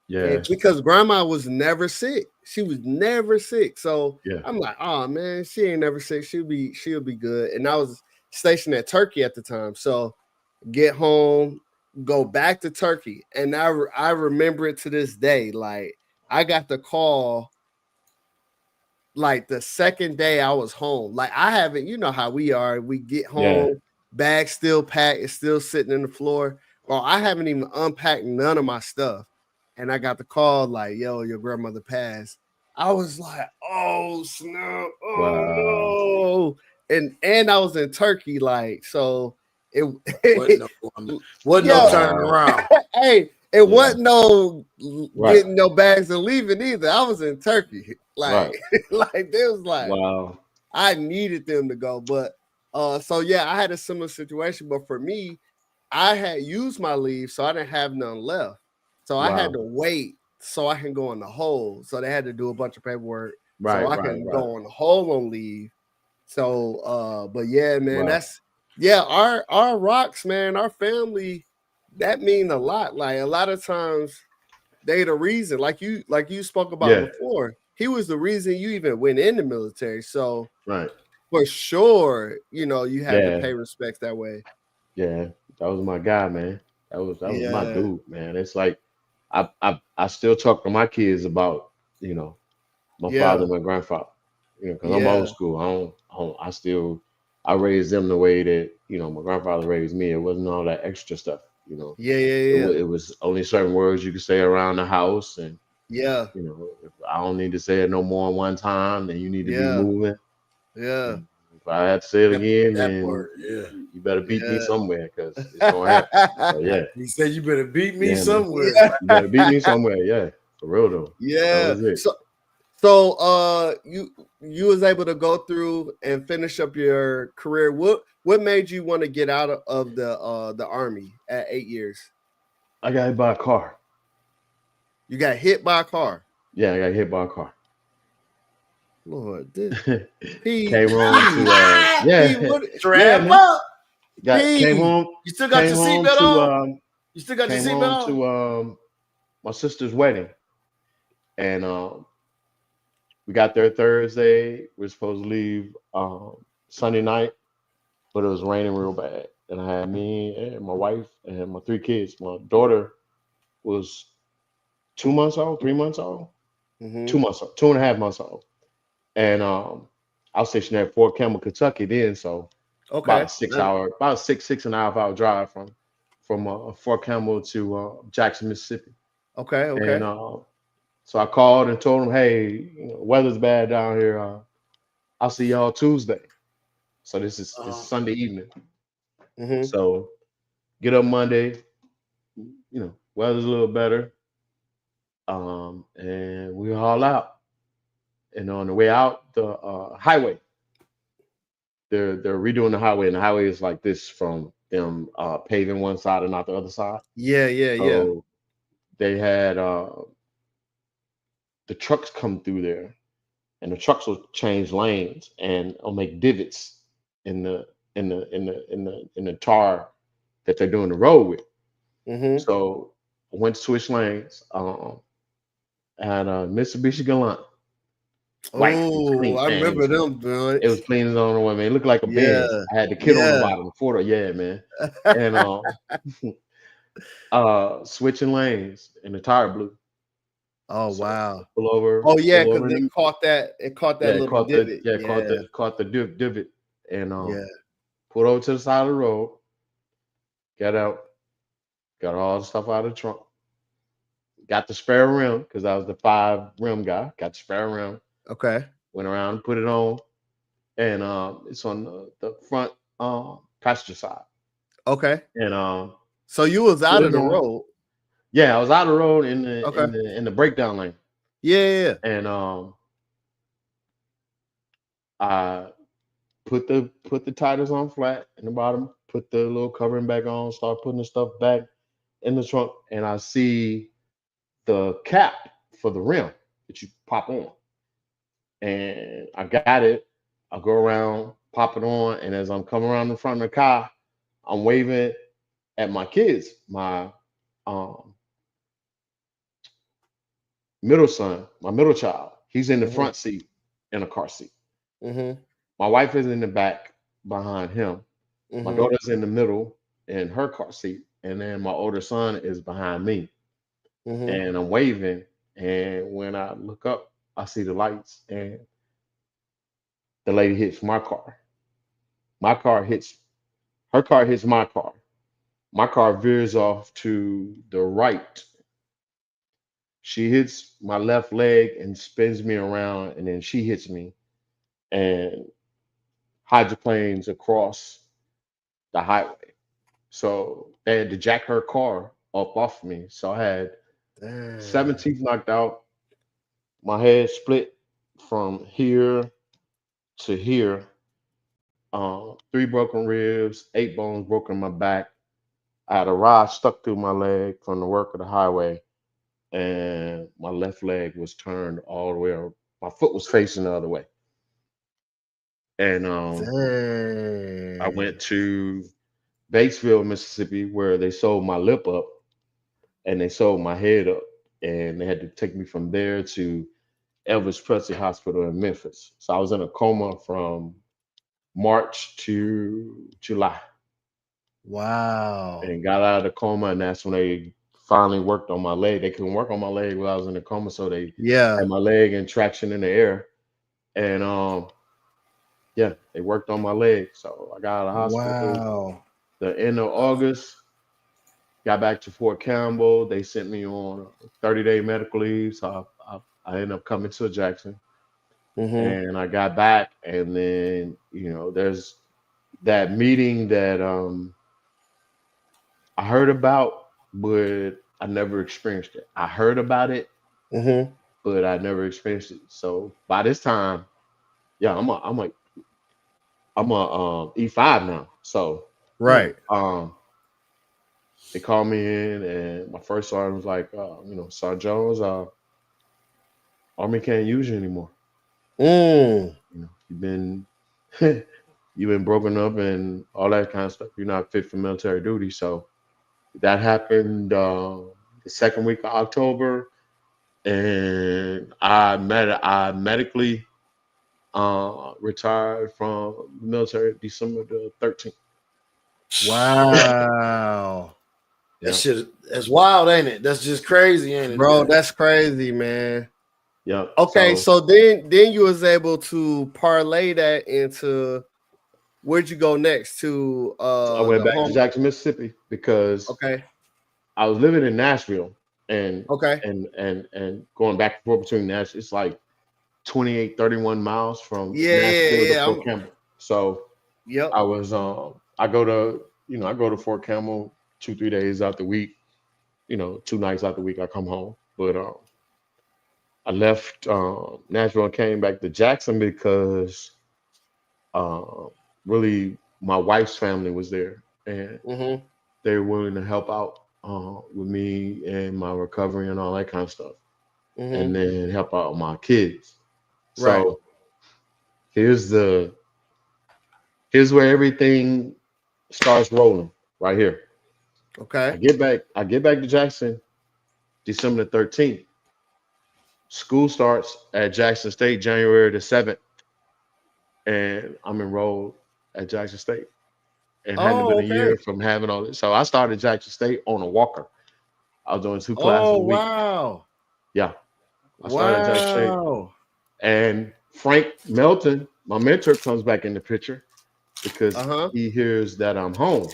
yeah, And because grandma was never sick. She was never sick. So yeah. I'm like, oh man, she ain't never sick. She'll be good. And I was stationed at Turkey at the time. So get home, go back to Turkey. And I remember it to this day. Like I got the call like the second day I was home. Like I haven't, you know how we are. We get Yeah. home, bag still packed, it's still sitting in the floor. Well, I haven't even unpacked none of my stuff. And I got the call like, yo, your grandmother passed. I was like, oh snap, Wow. oh no. And I was in Turkey, like, so it Wasn't no yo, turning around. hey, it Yeah. wasn't no Right. getting no bags and leaving either. I was in Turkey. Like, Right. like they was like, Wow. I needed them to go. But so yeah, I had a similar situation. But for me, I had used my leave, so I didn't have none left. So I had Wow. to wait so I can go on the hold. So they had to do a bunch of paperwork so Right. I Right. can Right. go on the hold on leave. So but yeah, man, Wow. that's our rocks, man, our family, that mean a lot. Like a lot of times they the reason, like you spoke about Yeah. before. He was the reason you even went in the military. So Right. for sure, you had to Yeah. pay respects that way. Yeah. That was my guy, man. That was my Yeah, dude, man. It's like I still talk to my kids about, you know, my yeah, father and my grandfather. You know, because I'm yeah, old school. I still I raised them the way that, you know, my grandfather raised me. It wasn't all that extra stuff, you know. yeah, yeah, It was only certain words you could say around the house, and yeah, you know, if I don't need to say it no more than one time, then you need to be yeah, moving. yeah, And if I have to say it again, That then part, yeah. you better beat me yeah. somewhere because it's gonna happen. So yeah, He said you better beat me yeah, man. somewhere. Yeah. You better beat me somewhere. Yeah, for real though. That Yeah. was it. So you was able to go through and finish up your career. What made you want to get out of the army at 8 years? I got hit by a car. You got hit by a car. Yeah, I got hit by a car. Lord, this P Came home to P yeah, what yeah, Strap man. up. Came P home You still got your seatbelt to on? You still got your came seatbelt home on? to my sister's wedding, and we got there Thursday. We are supposed to leave Sunday night, but it was raining real bad. And I had me and my wife and my three kids. My daughter was 2 months old, 3 months old, Mhm. 2 months old, 2.5 months old. And I was stationed at Fort Campbell, Kentucky then, so about Okay. a 6 hour, about a 6.5 hour drive from Fort Campbell to Jackson, Mississippi. Okay. And Okay. so I called and told them, hey, you know, weather's bad down here. I'll see y'all Tuesday. So this is Uh, Sunday evening. Mhm. So get up Monday, you know, weather's a little better. And we were all out. And on the way out the highway, they're redoing the highway, and the highway is like this from them paving one side and not the other side. Yeah. So they had the trucks come through there, and the trucks will change lanes and will make divots in the tar that they're doing the road with. Mm-hmm. So I went to switch lanes. Had a Mitsubishi Galant. White, it was Oh, clean, I man. remember them, bro. It was clean as on the way, man. It looked like a Yeah. Benz. I had the kid on the Yeah. bottom, photo, yeah, man. And switching lanes, and the tire blew. Oh So wow. pull over. Oh yeah, pull because over in it the- caught that. It caught that yeah, little divot. caught the divot, and Yeah. pulled over to the side of the road. Got out, got all the stuff out of the trunk. Got the spare rim because I was the 5 rim guy. Got the spare rim. Okay. Went around, put it on, and it's on the front passenger side. Okay. And So you was out put of it the on. road. Yeah, I was out of the road in the Okay. in the breakdown lane, Yeah. and I put the tires on flat in the bottom, put the little covering back on, start putting the stuff back in the trunk, and I see the cap for the rim that you pop on, and I got it. I go around, pop it on, and as I'm coming around the front of the car, I'm waving at my kids, my um, middle son, my middle child. He's in the Mm-hmm. front seat in a car seat. Mm-hmm. My wife is in the back behind him. My Mm-hmm. daughter's in the middle in her car seat, and then my older son is behind me. Mm-hmm. And I'm waving, and when I look up, I see the lights, and the lady hits my car. My car hits her car hits my car. My car veers off to the right. She hits my left leg and spins me around, and then she hits me and hydroplanes across the highway. So they had to jack her car up off me. So I had 7 Damn. teeth knocked out, my head split from here to here, 3 broken ribs, 8 bones broken in my back. I had a rod stuck through my leg from the work of the highway, and my left leg was turned all the way around. My foot was facing the other way. And I Dang. went to Batesville, Mississippi, where they sewed my lip up and they sewed my head up. And they had to take me from there to Elvis Presley Hospital in Memphis. So I was in a coma from March to July Wow. and got out of the coma. And that's when they finally worked on my leg. They couldn't work on my leg while I was in the coma. So they Yeah. had my leg in traction in the air. And yeah, they worked on my leg. So I got out of the hospital Wow. the end of August. Got back to Fort Campbell. They sent me on a 30-day medical leave. So I ended up coming to Jackson. Mm-hmm. And I got back, and then there's that meeting that I heard about, but I never experienced it. I heard about it, Mm-hmm. but I never experienced it. So by this time, yeah, I'm a E5 now. So Right. they called me in, and my first sergeant was like, Sergeant Jones, Army can't use you anymore. Mm. You've been you've been broken up and all that kind of stuff. You're not fit for military duty. So that happened the second week of October, and I medically retired from the military December the 13th. Wow. That shit, that's wild, ain't it? That's just crazy, ain't it? Bro, that's crazy, man. Yeah. Okay, so then you was able to parlay that into where'd you go next to I went back to Jackson, Mississippi because I was living in Nashville and going back and forth between Nashville. It's like 28, 31 miles from Nashville to Fort Campbell. So I was I go to Fort Campbell 2-3 days out the week. 2 nights out the week I come home. But I left Nashville and came back to Jackson because uh, really my wife's family was there and Mm-hmm. they were willing to help out with me and my recovery and all that kind of stuff, and Mm-hmm. then help out my kids. Right. So here's the here's where everything starts rolling right here. Okay. I get back to Jackson December the 13th. School starts at Jackson State January the 7th, and I'm enrolled at Jackson State. And hadn't been Oh, a year okay. from having all this. So I started Jackson State on a walker. I was doing 2 classes Oh, a week. wow. Yeah, I started at Jackson State. Wow. And Frank Melton, my mentor, comes back in the picture because Uh-huh. he hears that I'm home.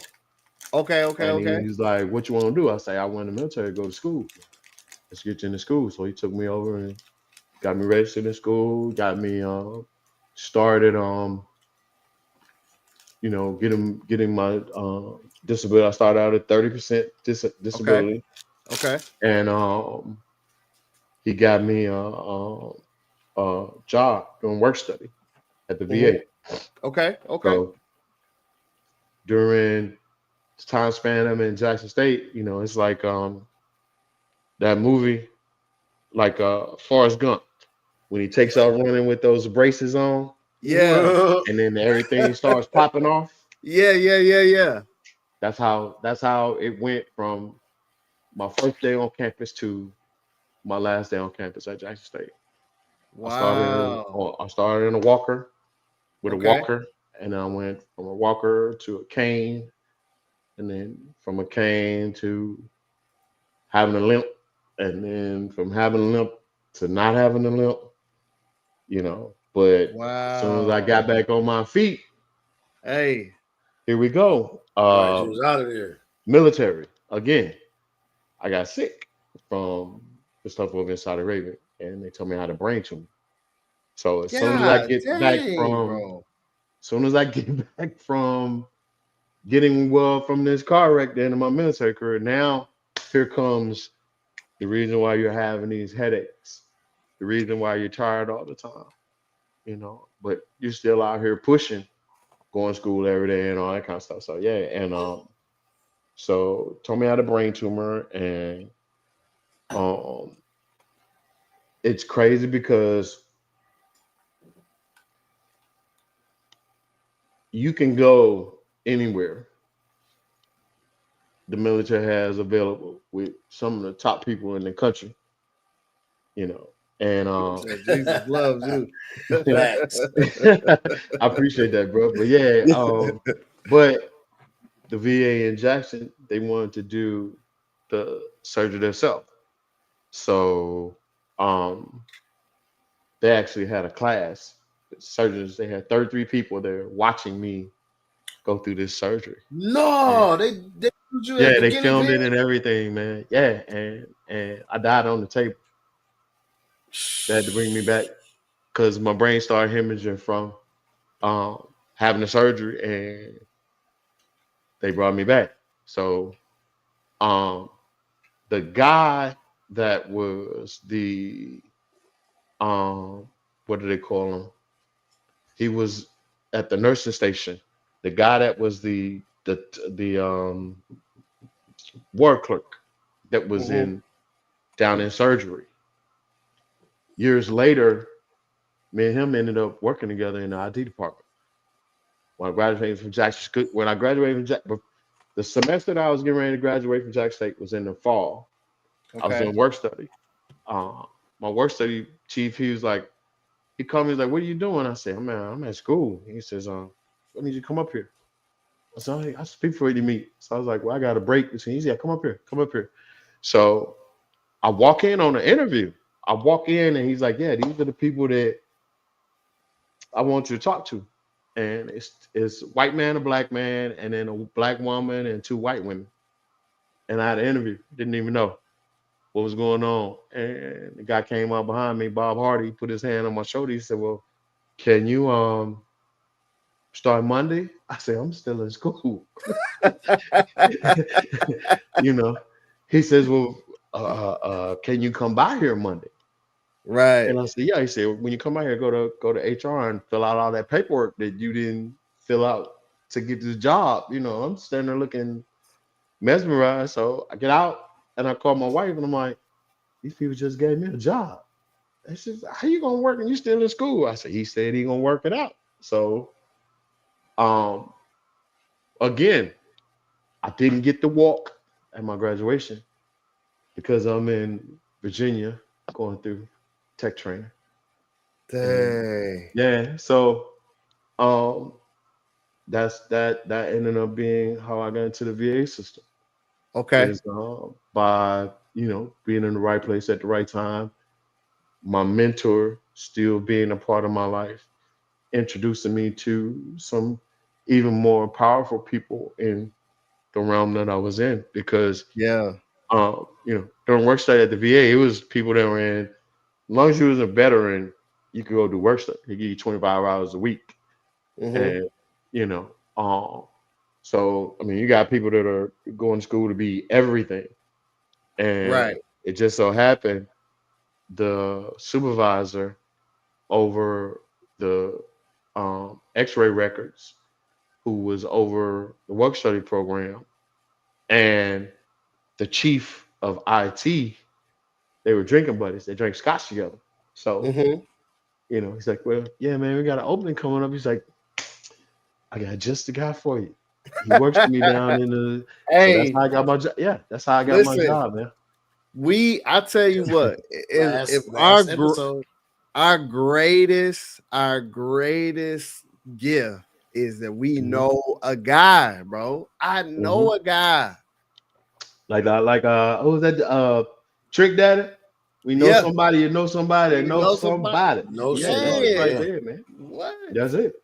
Okay, okay, And okay. he's like, "What you want to do?" I say, "I went in the military to go to school. Let's get you into school." So he took me over and got me registered in school, got me started getting my disability. I started out at 30% Okay. disability, Okay. and he got me a job doing work study at the Mm-hmm. VA. Okay. Okay. So during this time span I'm in Jackson State, it's like that movie, like Forrest Gump, when he takes out running with those braces on, Yeah. and then everything starts popping off. Yeah, yeah, yeah, yeah. That's how it went from my first day on campus to my last day on campus at Jackson State. Wow. I started in a walker with a Okay. walker, and I went from a walker to a cane, and then from a cane to having a limp, and then from having a limp to not having a limp, But as soon as I got Wow. back on my feet, Hey. here we go. Right, you was out of there. Military again. I got sick from the stuff over in Saudi Arabia, and they told me I had a brain tumor. So God dang, bro. as soon as I get back from getting well from this car wreck, the end of my military career, now here comes the reason why you're having these headaches, the reason why you're tired all the time, but you're still out here pushing, going to school every day and all that kind of stuff. So yeah, and so told me I had a brain tumor, and um, it's crazy because you can go anywhere the military has available with some of the top people in the country, you know. And So Jesus loves you. Facts. I appreciate that, bro. But yeah, but the VA in Jackson, they wanted to do the surgery themselves. So they actually had a class. Surgeons, they had 33 people there watching me go through this surgery. No, And they put you as yeah, the they guinea filmed pig. it and everything, man. Yeah, and I died on the table. They had to bring me back because my brain started hemorrhaging from having the surgery, and they brought me back. So um, the guy that was the what do they call him? He was at the nursing station. The guy that was the ward clerk that was Hmm. in down in surgery. Years later, me and him ended up working together in the IT department. When I graduated from the semester that I was getting ready to graduate from Jackson State was in the fall. I was Okay. doing work study. Uh, my work study chief, he called me, he's like, "What are you doing?" I said, I'm at school." He says, "I need you to come up here." I said, "Hey, I speak for you to meet." So I was like, "Well, I got a break between." He said, "Come up here, come up here." So I walk in on the interview. I walk in and he's like, "Yeah, these are the people that I want you to talk to." And it's white man, a black man, and then a black woman and 2 white women. And I had an interview. Didn't even know what was going on. And the guy came up behind me, Bob Hardy, put his hand on my shoulder. He said, "Well, can you start Monday?" I said, "I'm still in school." you know. He says, "Well, can you come by here Monday?" Right. And I said, "Yeah." He said, "When you come by here, go to HR and fill out all that paperwork that you didn't fill out to get this job." I'm standing there looking mesmerized. So I get out and I call my wife and I'm like, "These people just gave me a job." And she said, "How you gonna work and you still in school?" I said, "He said he gonna work it out." So um again, I didn't get to walk at my graduation because I'm in Virginia going through tech training. And Dang. yeah, so um that ended up being how I got into the VA system Okay. is by being in the right place at the right time, my mentor still being a part of my life, introducing me to some even more powerful people in the realm that I was in because Yeah. during work study at the VA, it was people that were in. As long as you was a veteran, you could go do work study. They give you 25 hours a week, Mm-hmm. and you know, so I mean, you got people that are going to school to be everything, and Right. it just so happened the supervisor over the X-ray records, who was over the work study program, and the chief of IT, they were drinking buddies. They drank scotch together. So, Mm-hmm. he's like, "Well, yeah, man, we got an opening coming up." He's like, "I got just the guy for you." He works for me down in the. So that's Hey, how I got my job. Yeah, that's how I got my listen, job, man. I tell you what, if last episode. our greatest gift is that we Mhm. know a guy, bro. I know Mhm. a guy. What was that? Trick Daddy. We know Yeah. somebody. You know somebody. That You knows know somebody. somebody. No Yeah, that's it somebody. right Man. Yeah. there, man. What? That's it.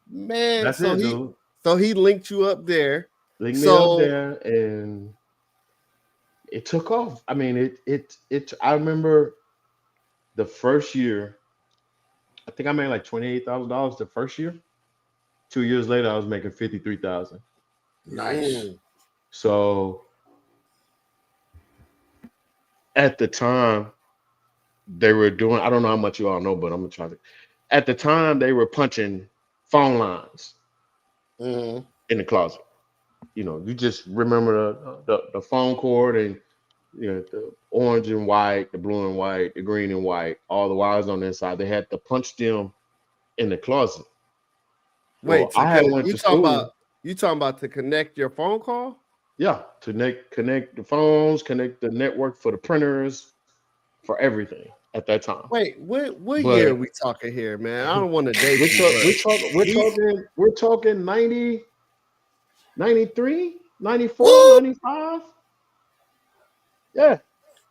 Man. That's So it, he dude. so he linked you up there. Link me up So there, and it took off. I mean, it. I remember the first year. I think I made like $28,000 the first year. 2 years later, I was making 53,000. Nice. mm, So at the time, they were doing. I don't know how much you all know, but I'm gonna try to. At the time, they were punching phone lines mm, in the closet. You just remember the phone cord and the orange and white, the blue and white, the green and white, all the wires on the inside. They had to punch them in the closet. Well, wait, I had went to school. you talking about to connect your phone call? Yeah, to connect the phones, connect the network for the printers, for everything at that time. Wait, what year are But we talking here, man? I don't want to date we're, you, talk, but we're, talk, we're we talking we're talking 90, 93, 94, woo! 95. Yeah.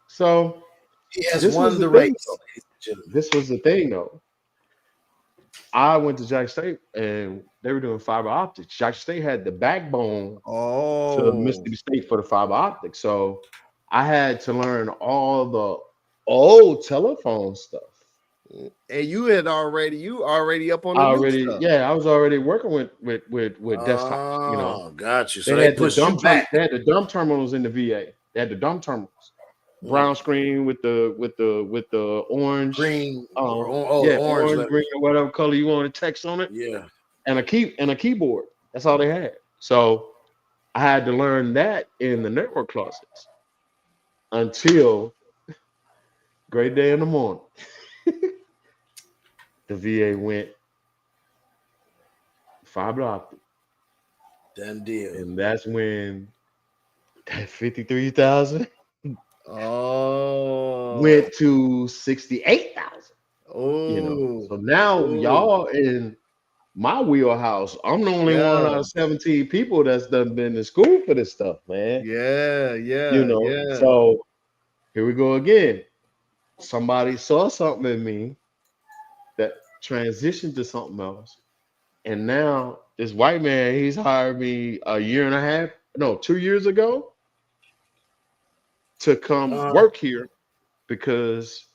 So He has this was won the the thing race, though. ladies and gentlemen. This was the thing though. I went to Jack State and they were doing fiber optics. Jack State had the backbone to Oh, Mississippi State for the fiber optics. So I had to learn all the old telephone stuff. and you already up on the new stuff. I was already working with desktops. Oh, got you. So they pushed you back. They had the dumb terminals in the VA. They had the dumb terminals, Mm. brown screen with the orange, Green or orange orange, letter. green, or whatever color you want to text on it, Yeah. and a keyboard. That's all they had. So I had to learn that in the network closets until great day in the morning. The VA went fiber optic, Done deal. and that's when that 53,000 Oh, went to 68,000. oh, So now oh, y'all in my wheelhouse. I'm the only one yeah, out of 17 people that's done been to school for this stuff, man. yeah, yeah, yeah. So here we go again. Somebody saw something in me that transitioned to something else. And now this white man, he's hired me a year and a half, no, 2 years ago to come Uh, work here because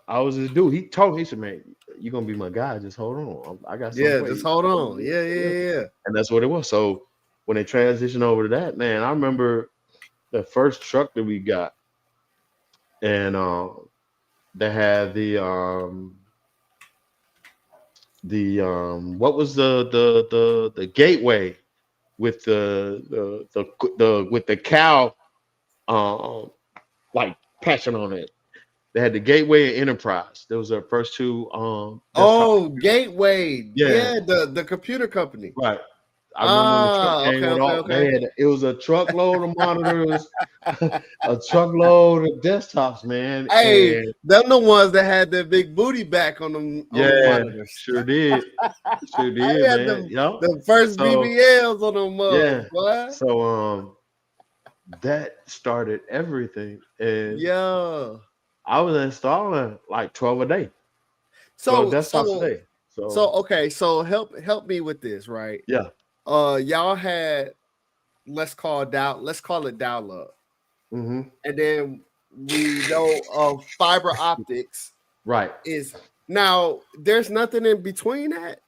I was his dude. He said, "Man, you're gonna be my guy. Just hold on. I got something Yeah, for just you." hold I said, on. "Yeah, Yeah, yeah." yeah, yeah. And that's what it was. So when they transitioned over to that, man, I remember the first truck that we got, and they had what was the gateway with the with the cow um like patching on it. They had the Gateway and Enterprise. Those are the first two desktop. Oh, Gateway. Yeah, Yeah, the computer company. right. I remember when the truck came Okay, with okay, all they okay. had. It was a truckload of monitors, a truckload of desktops, man. Hey, And them the ones that had the big booty back on the yeah, monitors. sure did, sure I did, had man. Yup. the first So BBLs on them mugs, yeah, boy. so that started everything, and Yeah. I was installing like 12 a day, 12 So desktops a so day. so So okay, so help me with this, right? yeah. Y'all had let's call it dial up. Hmm. And then we know of fiber optics Right. is now there's nothing in between that.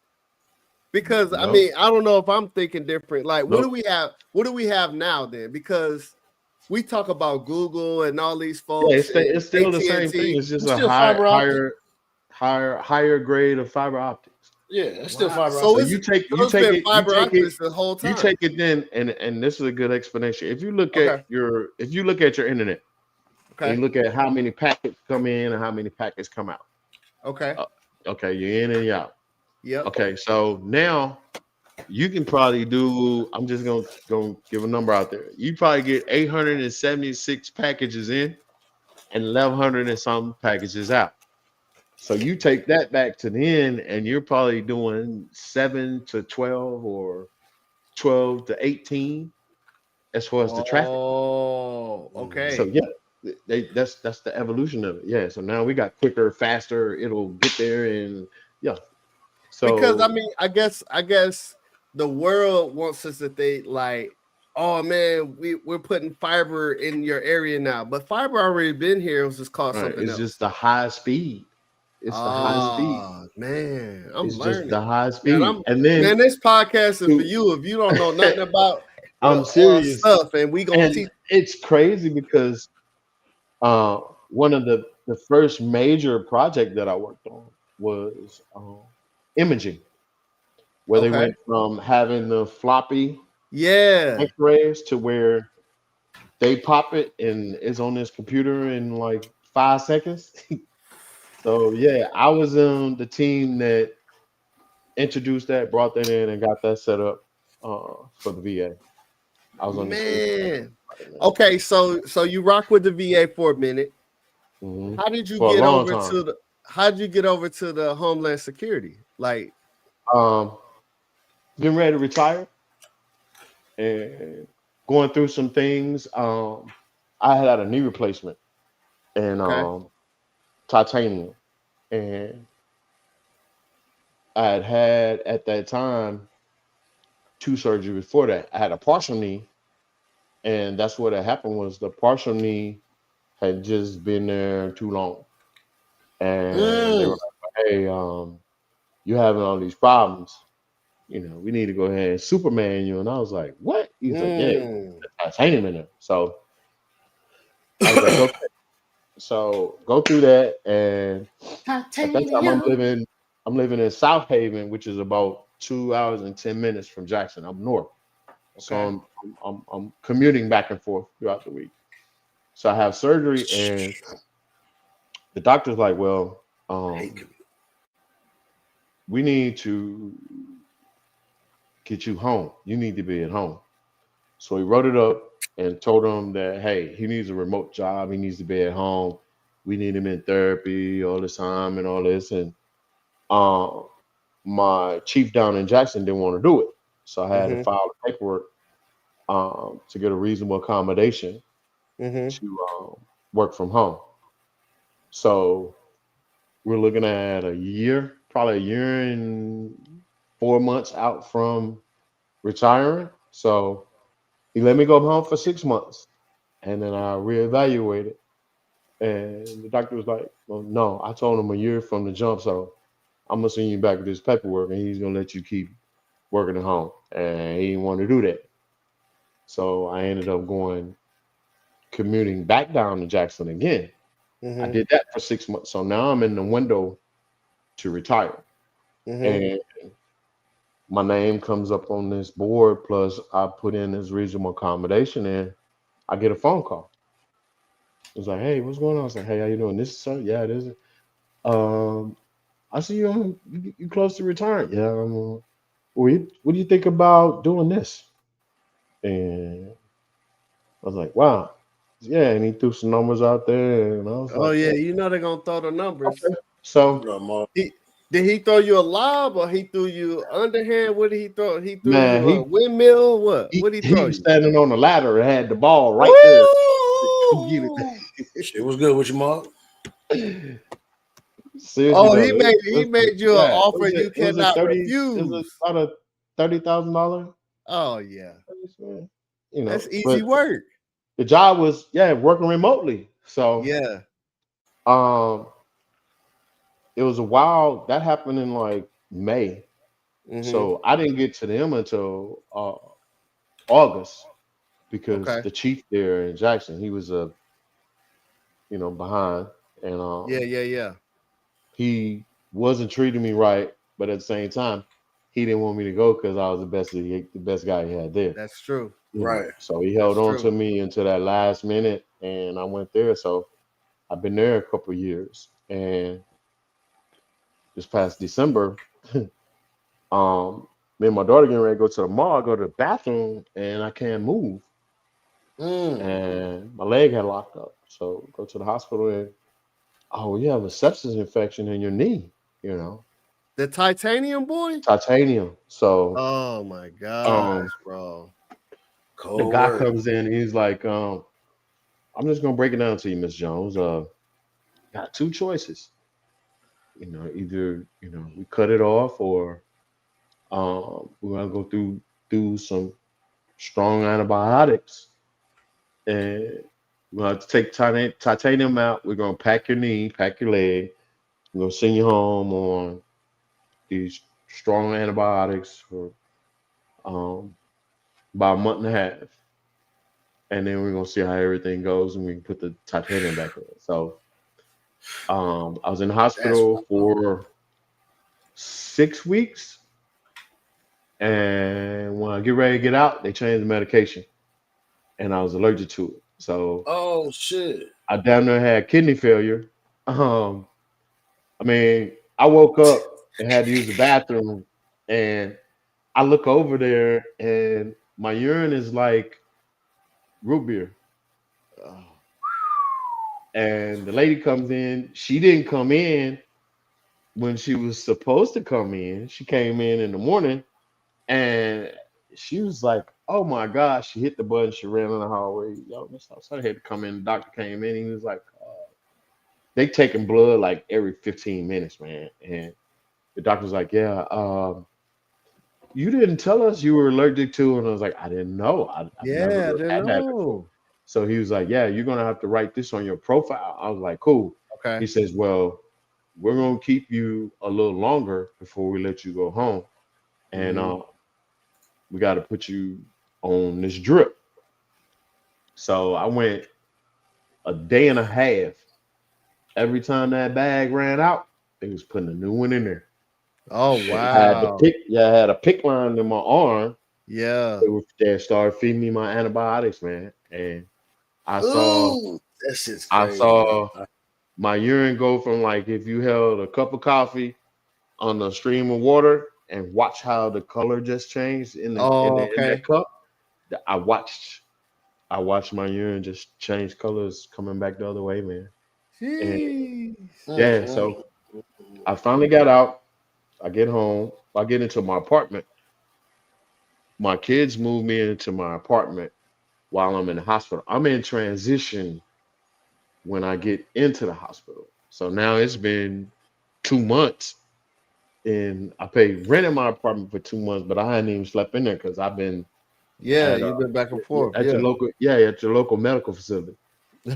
Because I Nope. mean, I don't know if I'm thinking different. Like, what do Nope. we have? What do we have now then? Because we talk about Google and all these Yeah, folks and it's still the same thing. AT&T. It's just It's a still fiber optic. higher grade of fiber optics. Yeah, it's still Wow. fiber So So optic. it's you take so it's been fiber take it optics the whole you time. take it then, and this is a good explanation. Okay. If you look at your internet and Okay. you look at how many packets come in and how many packets come out. Okay. Uh, okay, you're in and you're out. Yep. Okay, so now you can probably do. I'm just gonna give a number out there. You probably get 876 packages in and 1,100 and some packages out. So you take that back to the end, and you're probably doing 7 to 12 or 12 to 18 as far as the traffic. Oh, So okay. yeah, that's the evolution of it. Yeah. So now we got quicker, faster. It'll get there, and yeah. Because I So mean, I guess the world wants us to think like, oh man, we're putting fiber in your area now, but fiber already been here. It was just called right, something it's else. just the high speed. It's the high speed. Ah, man, I'm It's just the learning. high Man, speed. And then this podcast is for to you if you don't know nothing about I'm serious, stuff, and we gonna and teach. it's crazy because uh, one of the first major project that I worked on was imaging, where they Okay, went from having the floppy yeah, X-rays to where they pop it and it's on this computer in like 5 seconds. So yeah, I was on the team that introduced that, brought that in, and got that set up for the VA. I was on the team man. for that, man. Okay, so you rock with the VA for a minute. Hmm. How did you For a get long over time. to the? How did you get over to the Homeland Security? Like, Um, Getting ready to retire and going through some things. I had a knee replacement and okay, titanium, and I had at that time two surgeries before that. I had a partial knee, and that's what had happened was the partial knee had just been there too long, and they were mm, like, "Hey, you having all these problems. We need to go ahead and Superman you." And I was like, "What?" He's like, "Yeah, mm. titanium in there." So I was like, "Okay." So go through that, and at that time Titanium. I'm living in South Haven, which is about 2 hours and 10 minutes from Jackson. I'm north, so Okay, I'm commuting back and forth throughout the week. So I have surgery, and the doctor's like, "Well, we need to get you home. You need to be at home." So he wrote it up and told him that, hey, he needs a remote job. He needs to be at home. We need him in therapy all the time and all this. And uh, my chief down in Jackson didn't want to do it. So I had to mm-hmm, file the paperwork to get a reasonable accommodation mm-hmm. to work from home. So we're looking at a year, probably a year and 4 months out from retiring. So he let me go home for 6 months, and then I reevaluated. And the doctor was like, "Well, no." I told him a year from the jump, so I'm gonna send you back with this paperwork, and he's gonna let you keep working at home. And he didn't want to do that, so I ended up going commuting back down to Jackson again. I did that for 6 months. So now I'm in the window to retire. And my name comes up on this board, plus I put in this reasonable accommodation, and I get a phone call. It's like, hey, what's going on? I was like, hey, how you doing? This is sir? Yeah, it is. I see you close to retiring. Yeah. What do you think about doing this? And I was like, wow. Yeah, and he threw some numbers out there, and I was Oh like, yeah, you know they're gonna throw the numbers. okay. So Did he throw you a lob or he threw you underhand? What did he throw? He threw man, you a windmill? What? What did he he throw was you? standing on the ladder and had the ball right there. Come get it. Shit was good with your mom. Seriously, Oh, though, he made you an offer it you was cannot it was refuse. about a $30,000. Oh yeah, You know, that's easy but work. the job was working remotely. So Yeah. it was a while that happened in like May. So I didn't get to them until August because Okay. the chief there in Jackson, he was behind, and Yeah. he wasn't treating me right, but at the same time, he didn't want me to go because I was the best guy he had there. That's true. Right. So he held on true. to me until that last minute, and I went there. So I've been there a couple of years, and this past December, me and my daughter getting ready to go to the mall, go to the bathroom, and I can't move, and my leg had locked up. So go to the hospital, and you have a sepsis infection in your knee. The titanium boy. Titanium. So Oh my gosh, bro. the guy comes in, and he's like, I'm just gonna break it down to you, Miss Jones. Got two choices. Either we cut it off, or we're gonna go through some strong antibiotics, and we're gonna have to take titanium out. We're gonna pack your knee, pack your leg. We're gonna send you home on these strong antibiotics for about a month and a half, and then we're gonna see how everything goes, and we can put the titanium back in. So I was in the hospital for 6 weeks, and when I get ready to get out, they changed the medication, and I was allergic to it. So oh shit, I damn near had kidney failure. I woke up and had to use the bathroom, and I look over there, and my urine is like root beer. And the lady comes in. She didn't come in when she was supposed to come in. She came in the morning, and she was like, "Oh my gosh!" She hit the button. She ran in the hallway. Yo, Miss I had to come in. The doctor came in. He was like, "They taking blood like every 15 minutes, man." And the doctor was like, "Yeah, you didn't tell us you were allergic to," and I was like, "I didn't know. I've never had that before." So he was like, "Yeah, you're gonna have to write this on your profile." I was like, "Cool." Okay. He says, "Well, we're gonna keep you a little longer before we let you go home, and we got to put you on this drip." So I went a day and a half. Every time that bag ran out, they was putting a new one in there. Oh I had wow. I had a pick line in my arm. Yeah. They started feeding me my antibiotics, man, and I that shit's crazy. I saw my urine go from, like, if you held a cup of coffee on a stream of water and watch how the color just changed in that cup. I watched my urine just change colors coming back the other way, man. And, yeah, so I finally got out. I get home. I get into my apartment. My kids move me into my apartment while I'm in the hospital. I'm in transition when I get into the hospital. So now it's been 2 months, and I paid rent in my apartment for 2 months, but I hadn't even slept in there because I've been you've been back and forth. at your local medical facility.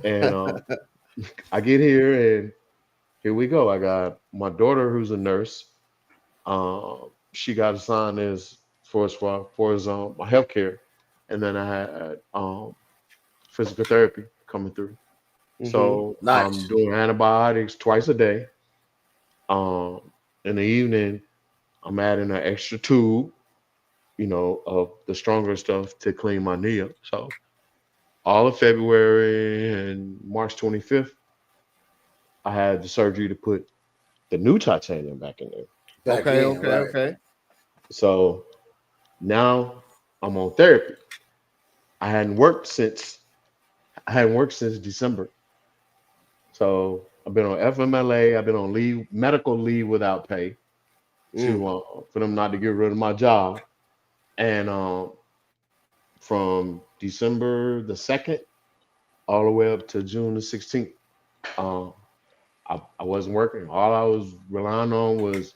And I get here, and here we go. I got my daughter who's a nurse. She got assigned as for my healthcare, and then I had physical therapy coming through. Mhm. So Nice. I'm doing antibiotics twice a day. Um, in the evening, I'm adding an extra tube, of the stronger stuff to clean my knee up. So all of February and March 25th, I had the surgery to put the new titanium back in there. Back Okay, in, okay, right. okay. So now I'm on therapy. I hadn't worked since December. So I've been on FMLA. I've been on leave, medical leave without pay Mm. for them not to get rid of my job. And from December the 2nd all the way up to June the 16th, um, I wasn't working. All I was relying on was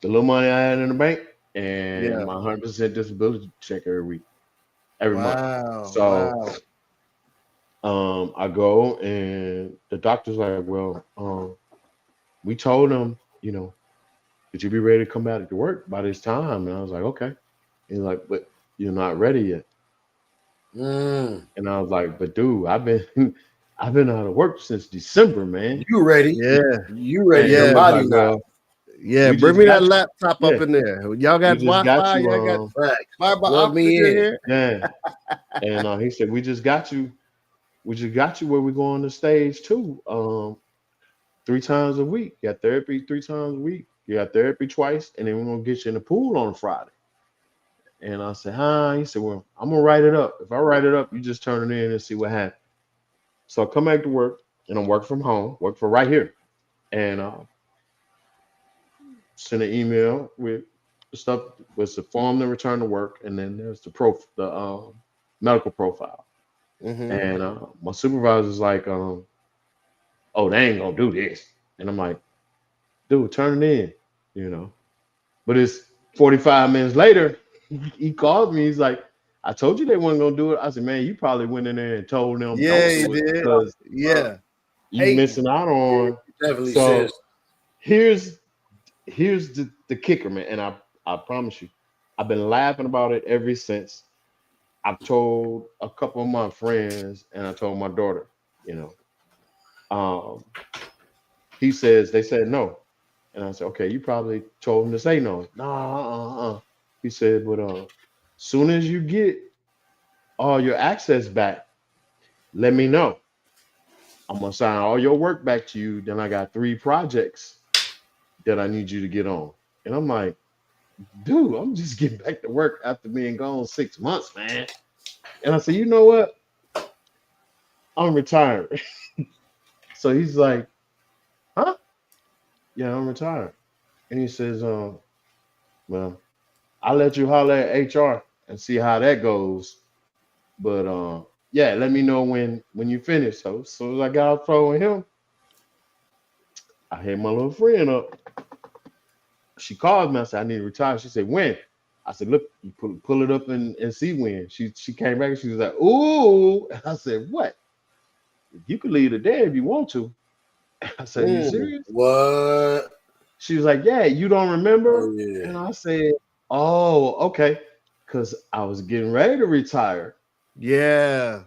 the little money I had in the bank and Yeah. my 100% disability check every month. Wow. So Wow. I go and the doctor's like, well, we told him, that you be ready to come back to work by this time. And I was like, okay. He's like, but you're not ready yet. Mm. And I was like, but dude, I've been I've been out of work since December, man. You ready? Yeah. You ready? And Your he Yeah. was body like, not. well, Yeah. we Bring just me got that you. laptop Yeah, up in there. Y'all we got just got Wi-Fi. you. Y'all got Facts. fiber Plug me optic in in. here. Yeah. And he said, we just got you. We just got you where we go on the stage too. 3 times a week. You got therapy 3 times a week. You got therapy twice, and then we're gonna get you in the pool on Friday. And I said, huh? He said, well, I'm gonna write it up. If I write it up, you just turn it in and see what happens. So I come back to work, and I'm working from home, work for right here, and send an email with the stuff with the form to return to work, and then there's the medical profile. Mm-hmm. And my supervisor's like, oh, they ain't gonna do this, and I'm like, dude, turn it in, you know. But it's 45 minutes later. He called me. He's like, I told you they weren't gonna do it. I said, man, you probably went in there and told them Yeah, don't he do it did. because Yeah. you Hating. missing out on. Definitely So says. here's the kicker, man. And I promise you, I've been laughing about it ever since. I've told a couple of my friends and I told my daughter, you know. Um, they said no. And I said, okay, you probably told him to say no. No, He said, but soon as you get all your access back, let me know. I'm gonna sign all your work back to you. Then I got 3 projects that I need you to get on. And I'm like, dude, I'm just getting back to work after being gone 6 months, man. And I said, you know what? I'm retired. So he's like, huh? Yeah, I'm retired. And he says, well, I'll let you holler at HR and see how that goes. But yeah, let me know when you finish. So as soon as I got off phone with him, I hit my little friend up. She called me. I said, I need to retire. She said, when? I said, look, you pull it up and see when. She came back and she was like, ooh. And I said, what? You could leave today if you want to. I said, you serious? What? She was like, yeah, you don't remember? Oh yeah. And I said, oh, okay. Because I was getting ready to retire Yeah.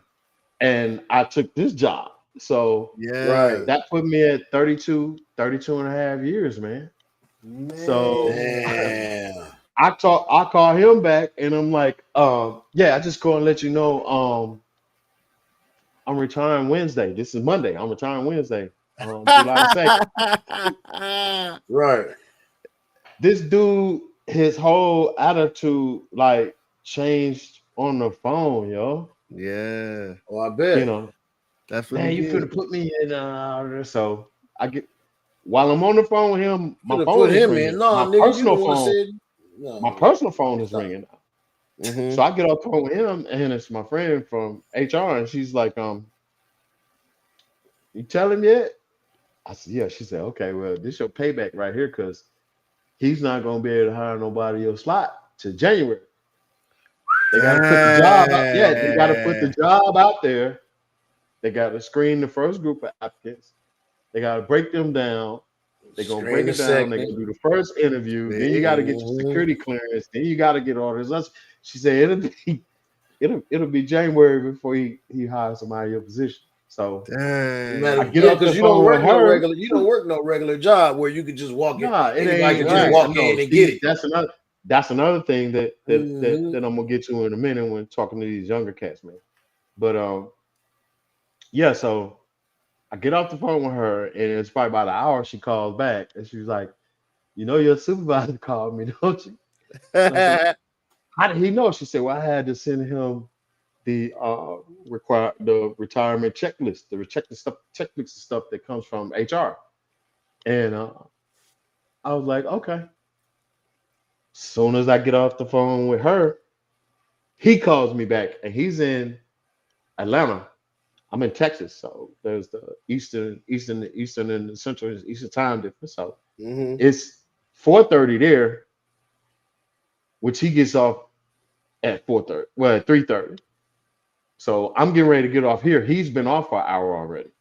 and I took this job. So Yeah. Right. that put me at 32 and a half years, man. So Damn. I call him back and I'm like, yeah, I just call and let you know I'm retiring Wednesday. This is Monday. I'm retiring Wednesday, July the 2nd. Right. This dude, his whole attitude like changed on the phone, yo. Yeah. Oh, I You bet. know, That's what man, he you did. finna put me in. So I get while I'm on the phone with him, my Should have phone put is him ringing. in. No, nigga, you the one said. My No. personal phone is Stop. ringing now. Mm-hmm. So I get off the phone with him, and it's my friend from HR, and she's like, you tell him yet? I said, yeah. She said, okay, well, this your payback right here, because he's not gonna be able to hire nobody your slot to January. They got to put the job out. Yeah, they got to put the job out there. They got to screen the first group of applicants. They got to break them down. They're gonna Screen break the it down. They're second. gonna do the first interview. Then you got to get your Mhm. security clearance. Then you got to get all this. She said it'll be January before he hires somebody in your position. So Dang. Man, I get off the because you phone with her. you don't work no regular job where you could just walk in. Nah, it Anybody ain't can right. just walk No, in and see, get it. that's another thing that Mhm. I'm gonna get to in a minute when talking to these younger cats, man. But yeah, so I get off the phone with her, and it's probably about an hour. She calls back, and she was like, "You know, your supervisor called me, don't you?" And I said, "How did he know?" She said, "Well, I had to send him the retirement checklist, the checklist of stuff that comes from HR." And I was like, "Okay." Soon as I get off the phone with her, he calls me back, and he's in Atlanta. I'm in Texas, so there's the Eastern, and the Central Eastern time difference. So Mhm. it's 4:30 there, which he gets off at 4:30. Well, at 3:30. So I'm getting ready to get off here. He's been off for an hour already,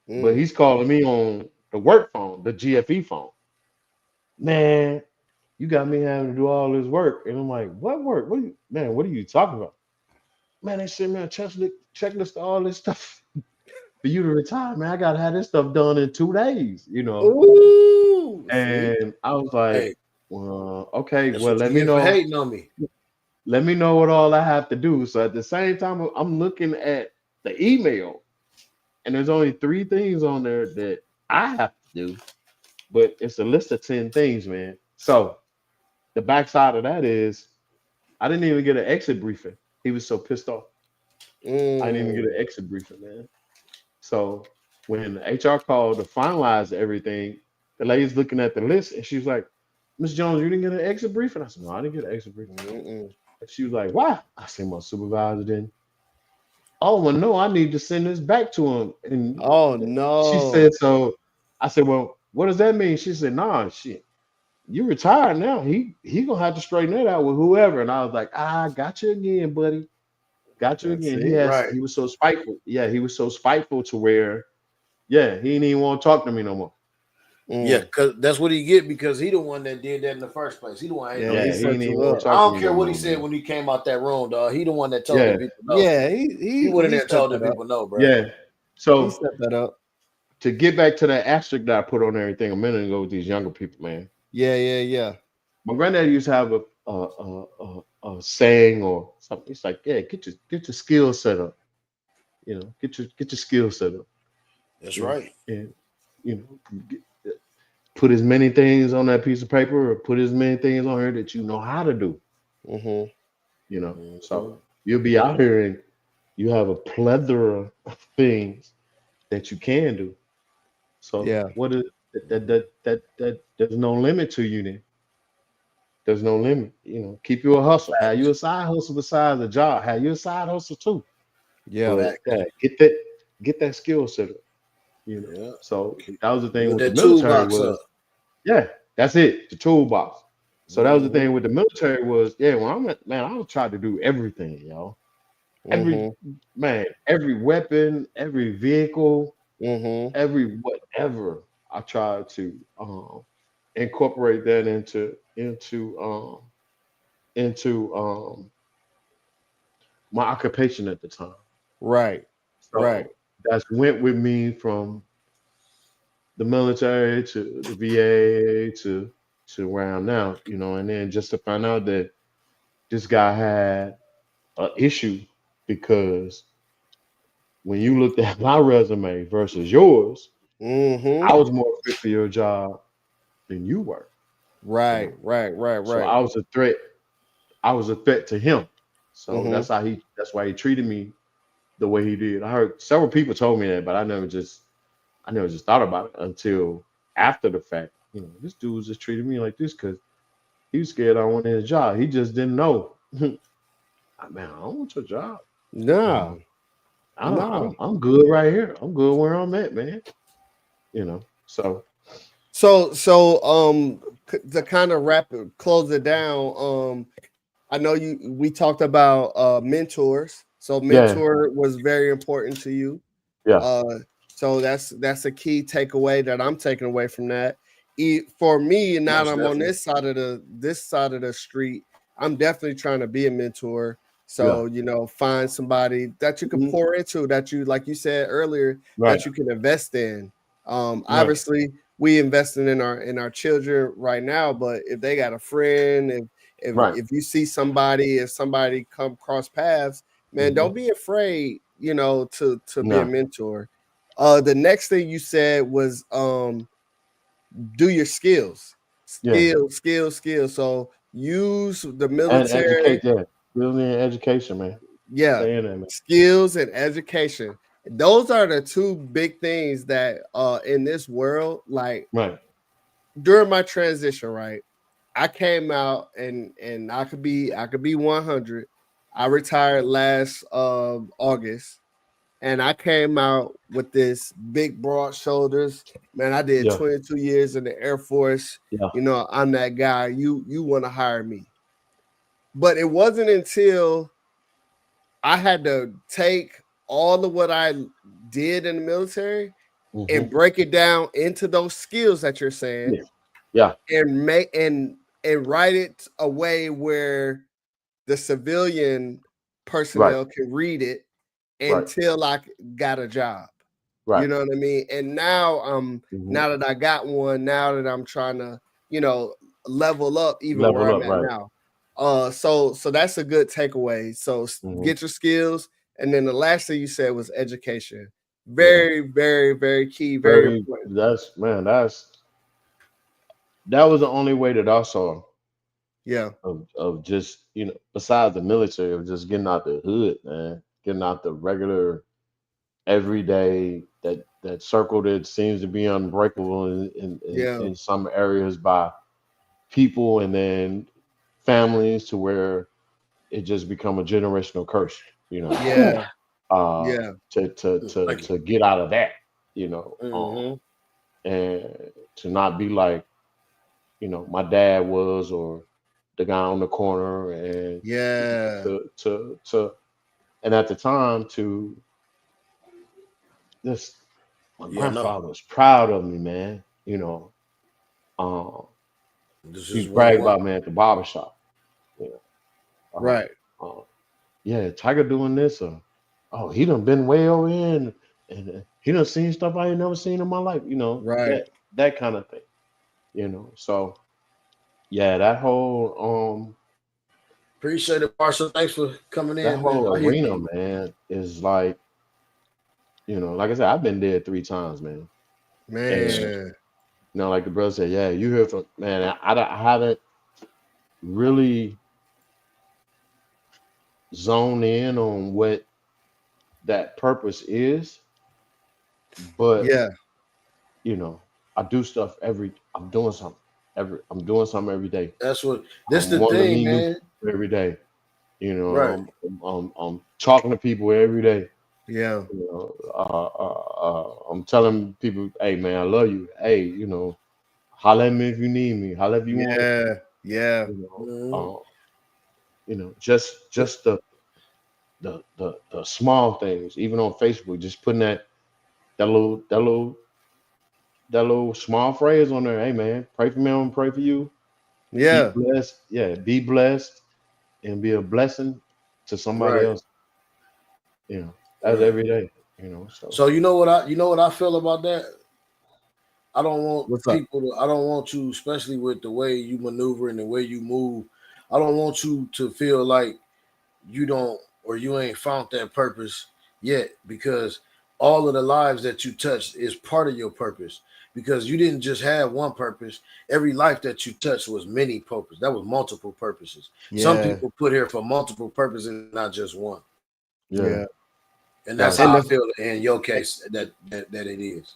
but Mm. he's calling me on the work phone, the GFE phone. Man, you got me having to do all this work, and I'm like, what work? What are you talking about? Man, they sent me a checklist of all this stuff for you to retire. Man, I gotta have this stuff done in 2 days, Ooh. See? And I was like, Hey, well, okay, that's well, what you let me get for know. hating on me. Let me know what all I have to do. So at the same time, I'm looking at the email, and there's only 3 things on there that I have to do, but it's a list of 10 things, man. So the backside of that is I didn't even get an exit briefing. He was so pissed off. I didn't even get an Mm. exit briefing, man. So when HR called to finalize everything, the lady's looking at the list and she was like, Miss Jones, you didn't get an exit briefing? I said, no, I didn't get an exit briefing. Mm-mm. And she was like, why? I said, my supervisor didn't. Oh, well, no, I need to send this back to him. And Oh she no. said, so I said, well, what does that mean? She said, nah, shit. You retired now. He gonna have to straighten that out with whoever. And I was like, got you again, buddy. Got you Let's again. see. Right. He was so spiteful. Yeah, he was so spiteful to where, yeah, he didn't even want to talk to me no more. Yeah, Mm. because that's what he get because he the one that did that in the first place. He the one hating Yeah, on he Yeah, you. he set didn't even you want to up. I talk to don't me care no what he more, said man. when he came out that room, dog. He the one that told Yeah, them people no. Yeah, He went in he there and set told them that up. people no, bro. yeah. He So set that up. to get back to that asterisk that I put on everything a minute ago with these younger people, man. Yeah. My granddad used to have a saying or something. It's like, yeah, get your skills set up. Get your skills set up. That's You know, right. and you know, get, put as many things on that piece of paper or put as many things on here that you know how to do. Mm-hmm. So Mhm. you'll be out here and you have a plethora of things that you can do. So Yeah. what is that there's no limit to you then. There's no limit. Keep you a hustle. Have you a side hustle besides the job. Have you a side hustle too. Yeah. But Facts. yeah, get that skill set up. Yeah. So that was the thing Build with the that military toolbox up. was, yeah, that's it. The toolbox. So that was the Mm-hmm. thing with the military was, yeah, when I'm at, man, I was trying to do everything, y'all. Every Mm-hmm. every weapon, every vehicle, Mm-hmm. every whatever. I tried to incorporate that into my occupation at the time. Right. Right. So that's went with me from the military to the VA to where I'm now, and then just to find out that this guy had an issue because when you looked at my resume versus yours, I Mm-hmm. was more fit for your job than you were. you Right. know. So Right. I was a threat. I was a threat to him. So Mm-hmm. that's why he treated me the way he did. I heard several people told me that, but I never just thought about it until after the fact. This dude was just treating me like this because he was scared I wanted his job. He just didn't know. Man, I don't want your job. You know, No. I don't, No. I'm good right here. I'm good where I'm at, man. So To kind of close it down, I know we talked about mentors. So yeah, mentor was very important to you. yeah, Uh, so that's a key takeaway that I'm taking away from that. For me, now that Most I'm on definitely. this side of the street, I'm definitely trying to be a mentor. So, find somebody that you can pour into, that you, like you said earlier, that you can invest in. Obviously, we investing in our children right now, but if they got a friend, if you see somebody, if somebody come cross paths, man, don't be afraid, to be a mentor. The next thing you said was do your skills. So use the military. And educate building education, man. Yeah, man. skills and education. Those are the two big things that in this world, like during my transition, right? I came out and I could be 100. I retired last August, and I came out with this big broad shoulders. Man, I did 22 years in the Air Force. Yeah. I'm that guy. You want to hire me. But it wasn't until I had to take all of what I did in the military and break it down into those skills that you're saying. Yeah. And make and write it a way where the civilian personnel can read it until I got a job. You know what I mean? And now now that I got one, now that I'm trying to, level up where I'm at now. So that's a good takeaway. So get your skills. And then the last thing you said was education. Very, very, very key, very important. That was the only way that I saw. Yeah. Of just, besides the military, of just getting out the hood, man. Getting out the regular everyday that circle that seems to be unbreakable in some areas by people and then families, to where it just become a generational curse, to get out of that, and to not be like, my dad was, or the guy on the corner, and to and at the time, to just, my grandfather was proud of me, man. He bragged about me at the barbershop. Tiger doing this, or he done been way over here, and he done seen stuff I ain't never seen in my life. That kind of thing. So that whole appreciate it, Marshall. Thanks for coming in. That whole arena, man, is like, like I said, I've been dead 3 times, man. And, like the brother said, you hear from, man, I haven't really zoned in on what that purpose is, but I do stuff I'm doing something every day. That's what this the thing, man. Every day, I'm talking to people every day. I'm telling people, hey man, I love you. Hey, holler at me if you need me. Holler if you want. Just the small things, even on Facebook, just putting that little small phrase on there. Hey man, pray for me, I'm gonna pray for you. Be blessed. Be blessed and be a blessing to somebody else. That's every day. So you know what I feel about that? I don't want I don't want you, especially with the way you maneuver and the way you move, I don't want you to feel like you don't, or you ain't found that purpose yet, because all of the lives that you touched is part of your purpose, because you didn't just have one purpose. Every life that you touched was many purposes. That was multiple purposes. Some people put here for multiple purposes, not just one. And that's how I feel in your case that it is.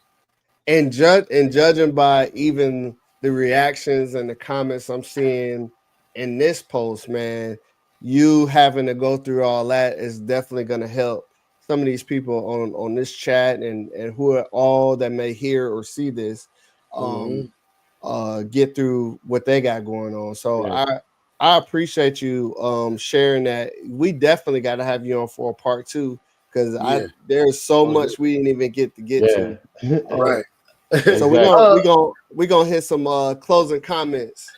And judging by even the reactions and the comments I'm seeing in this post, man, you having to go through all that is definitely going to help some of these people on this chat and who are all that may hear or see this get through what they got going on. So I appreciate you sharing that. We definitely got to have you on for a part 2, because there's so much we didn't even get to. Right. So we're gonna hit some closing comments.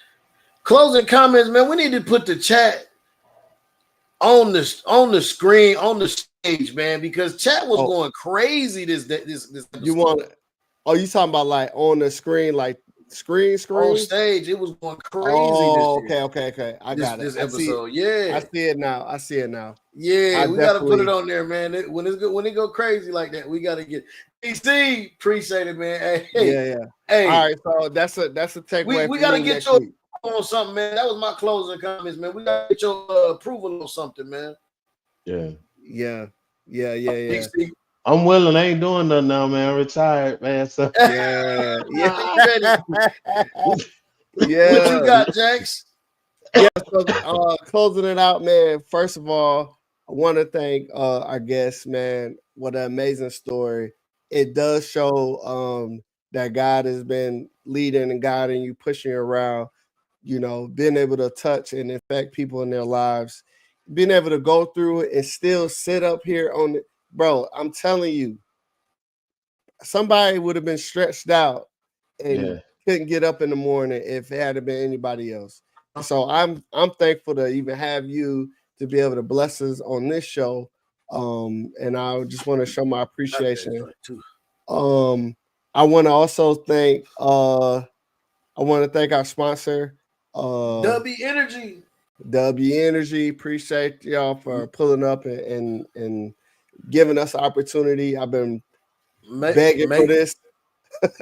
Closing comments, man. We need to put the chat on the screen, on the stage, man, because chat was going crazy this You want to? Oh, you talking about like on the screen, like screen on stage? It was going crazy. Oh, this year. okay. I got it. This episode, yeah, I see it now. Yeah, we got to put it on there, man. When it go crazy like that, we got to get DC. Appreciate it, man. Hey, yeah. Hey, all right. So that's a takeaway. We got to get your on something, man. That was my closing comments, man. We got to get your approval on something, man. Yeah. I'm willing. I ain't doing nothing now, man. I'm retired, man. So yeah. What you got, Jax? Yeah. So closing it out, man. First of all, I want to thank our guests, man. What an amazing story. It does show that God has been leading and guiding you, pushing you around, being able to touch and affect people in their lives, being able to go through it and still sit up here on it. Bro, I'm telling you, somebody would have been stretched out and couldn't get up in the morning if it had been anybody else. So I'm thankful to even have you to be able to bless us on this show. And I just want to show my appreciation. I want to also thank our sponsor, W Energy. Appreciate y'all for pulling up and giving us the opportunity. I've been begging for this.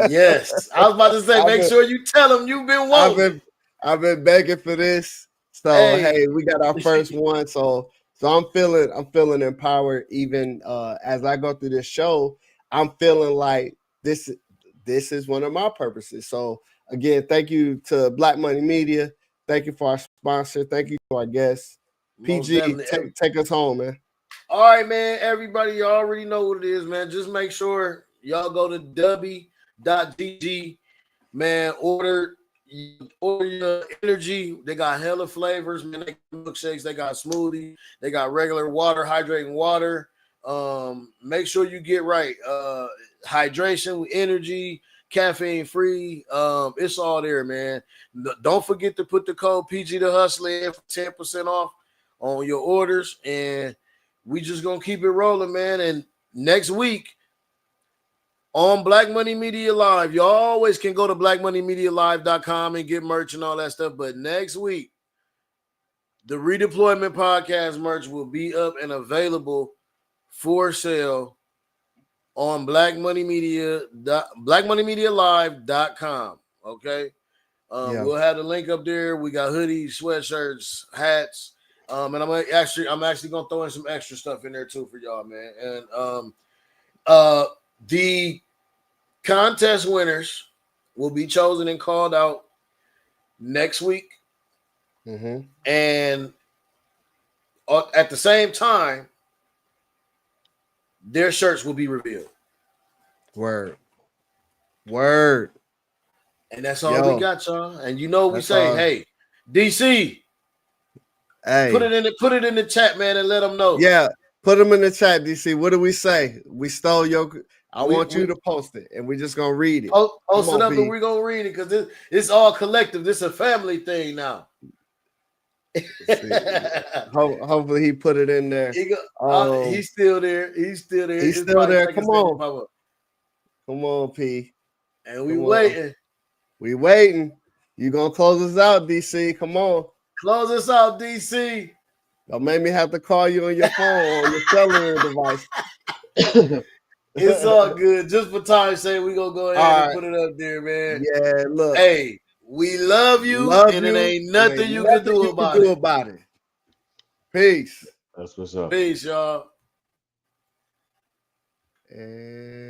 Yes, I was about to say, make sure you tell them you've been wanting. I've been begging for this. So hey, we got our first one. So I'm feeling empowered. Even as I go through this show, I'm feeling like this is one of my purposes. So again, thank you to Black Money Media. Thank you for our sponsor. Thank you to our guests. PG, take us home, man. All right, man. Everybody, you already know what it is, man. Just make sure y'all go to w.gg, man. Order your energy. They got hella flavors, man. They got milkshakes, they got smoothies, they got regular water, hydrating water. Make sure you get right. Hydration, energy, caffeine free. It's all there, man. Don't forget to put the code PG the Hustler in for 10% off on your orders, and we just gonna keep it rolling, man. And next week on Black Money Media Live, you always can go to blackmoneymedialive.com and get merch and all that stuff. But next week, the Redeployment Podcast merch will be up and available for sale on blackmoneymedialive.com. Okay. We'll have the link up there. We got hoodies, sweatshirts, hats. And I'm actually gonna throw in some extra stuff in there too for y'all, man. And the contest winners will be chosen and called out next week. Mm-hmm. And at the same time, their shirts will be revealed. Word. And that's all we got, y'all. And you know we say, hey, DC, hey, put it in the chat, man, and let them know. Yeah, put them in the chat, DC. What do we say? We stole your. I want you to post it, and we're just gonna read it. Post it up, and we're gonna read it because it's all collective. This is a family thing now. Hopefully he put it in there. He's still there. He's still there. Come on, P. And we waiting. We waiting. You gonna close us out, DC? Come on. Close us out, DC. Don't make me have to call you on your phone or your cellular device. It's all good. Just for time's sake, we gonna go ahead and put it up there, man. Yeah, look. Hey, we love you, and it ain't nothing you can do about it. Peace. That's what's up. Peace, y'all. And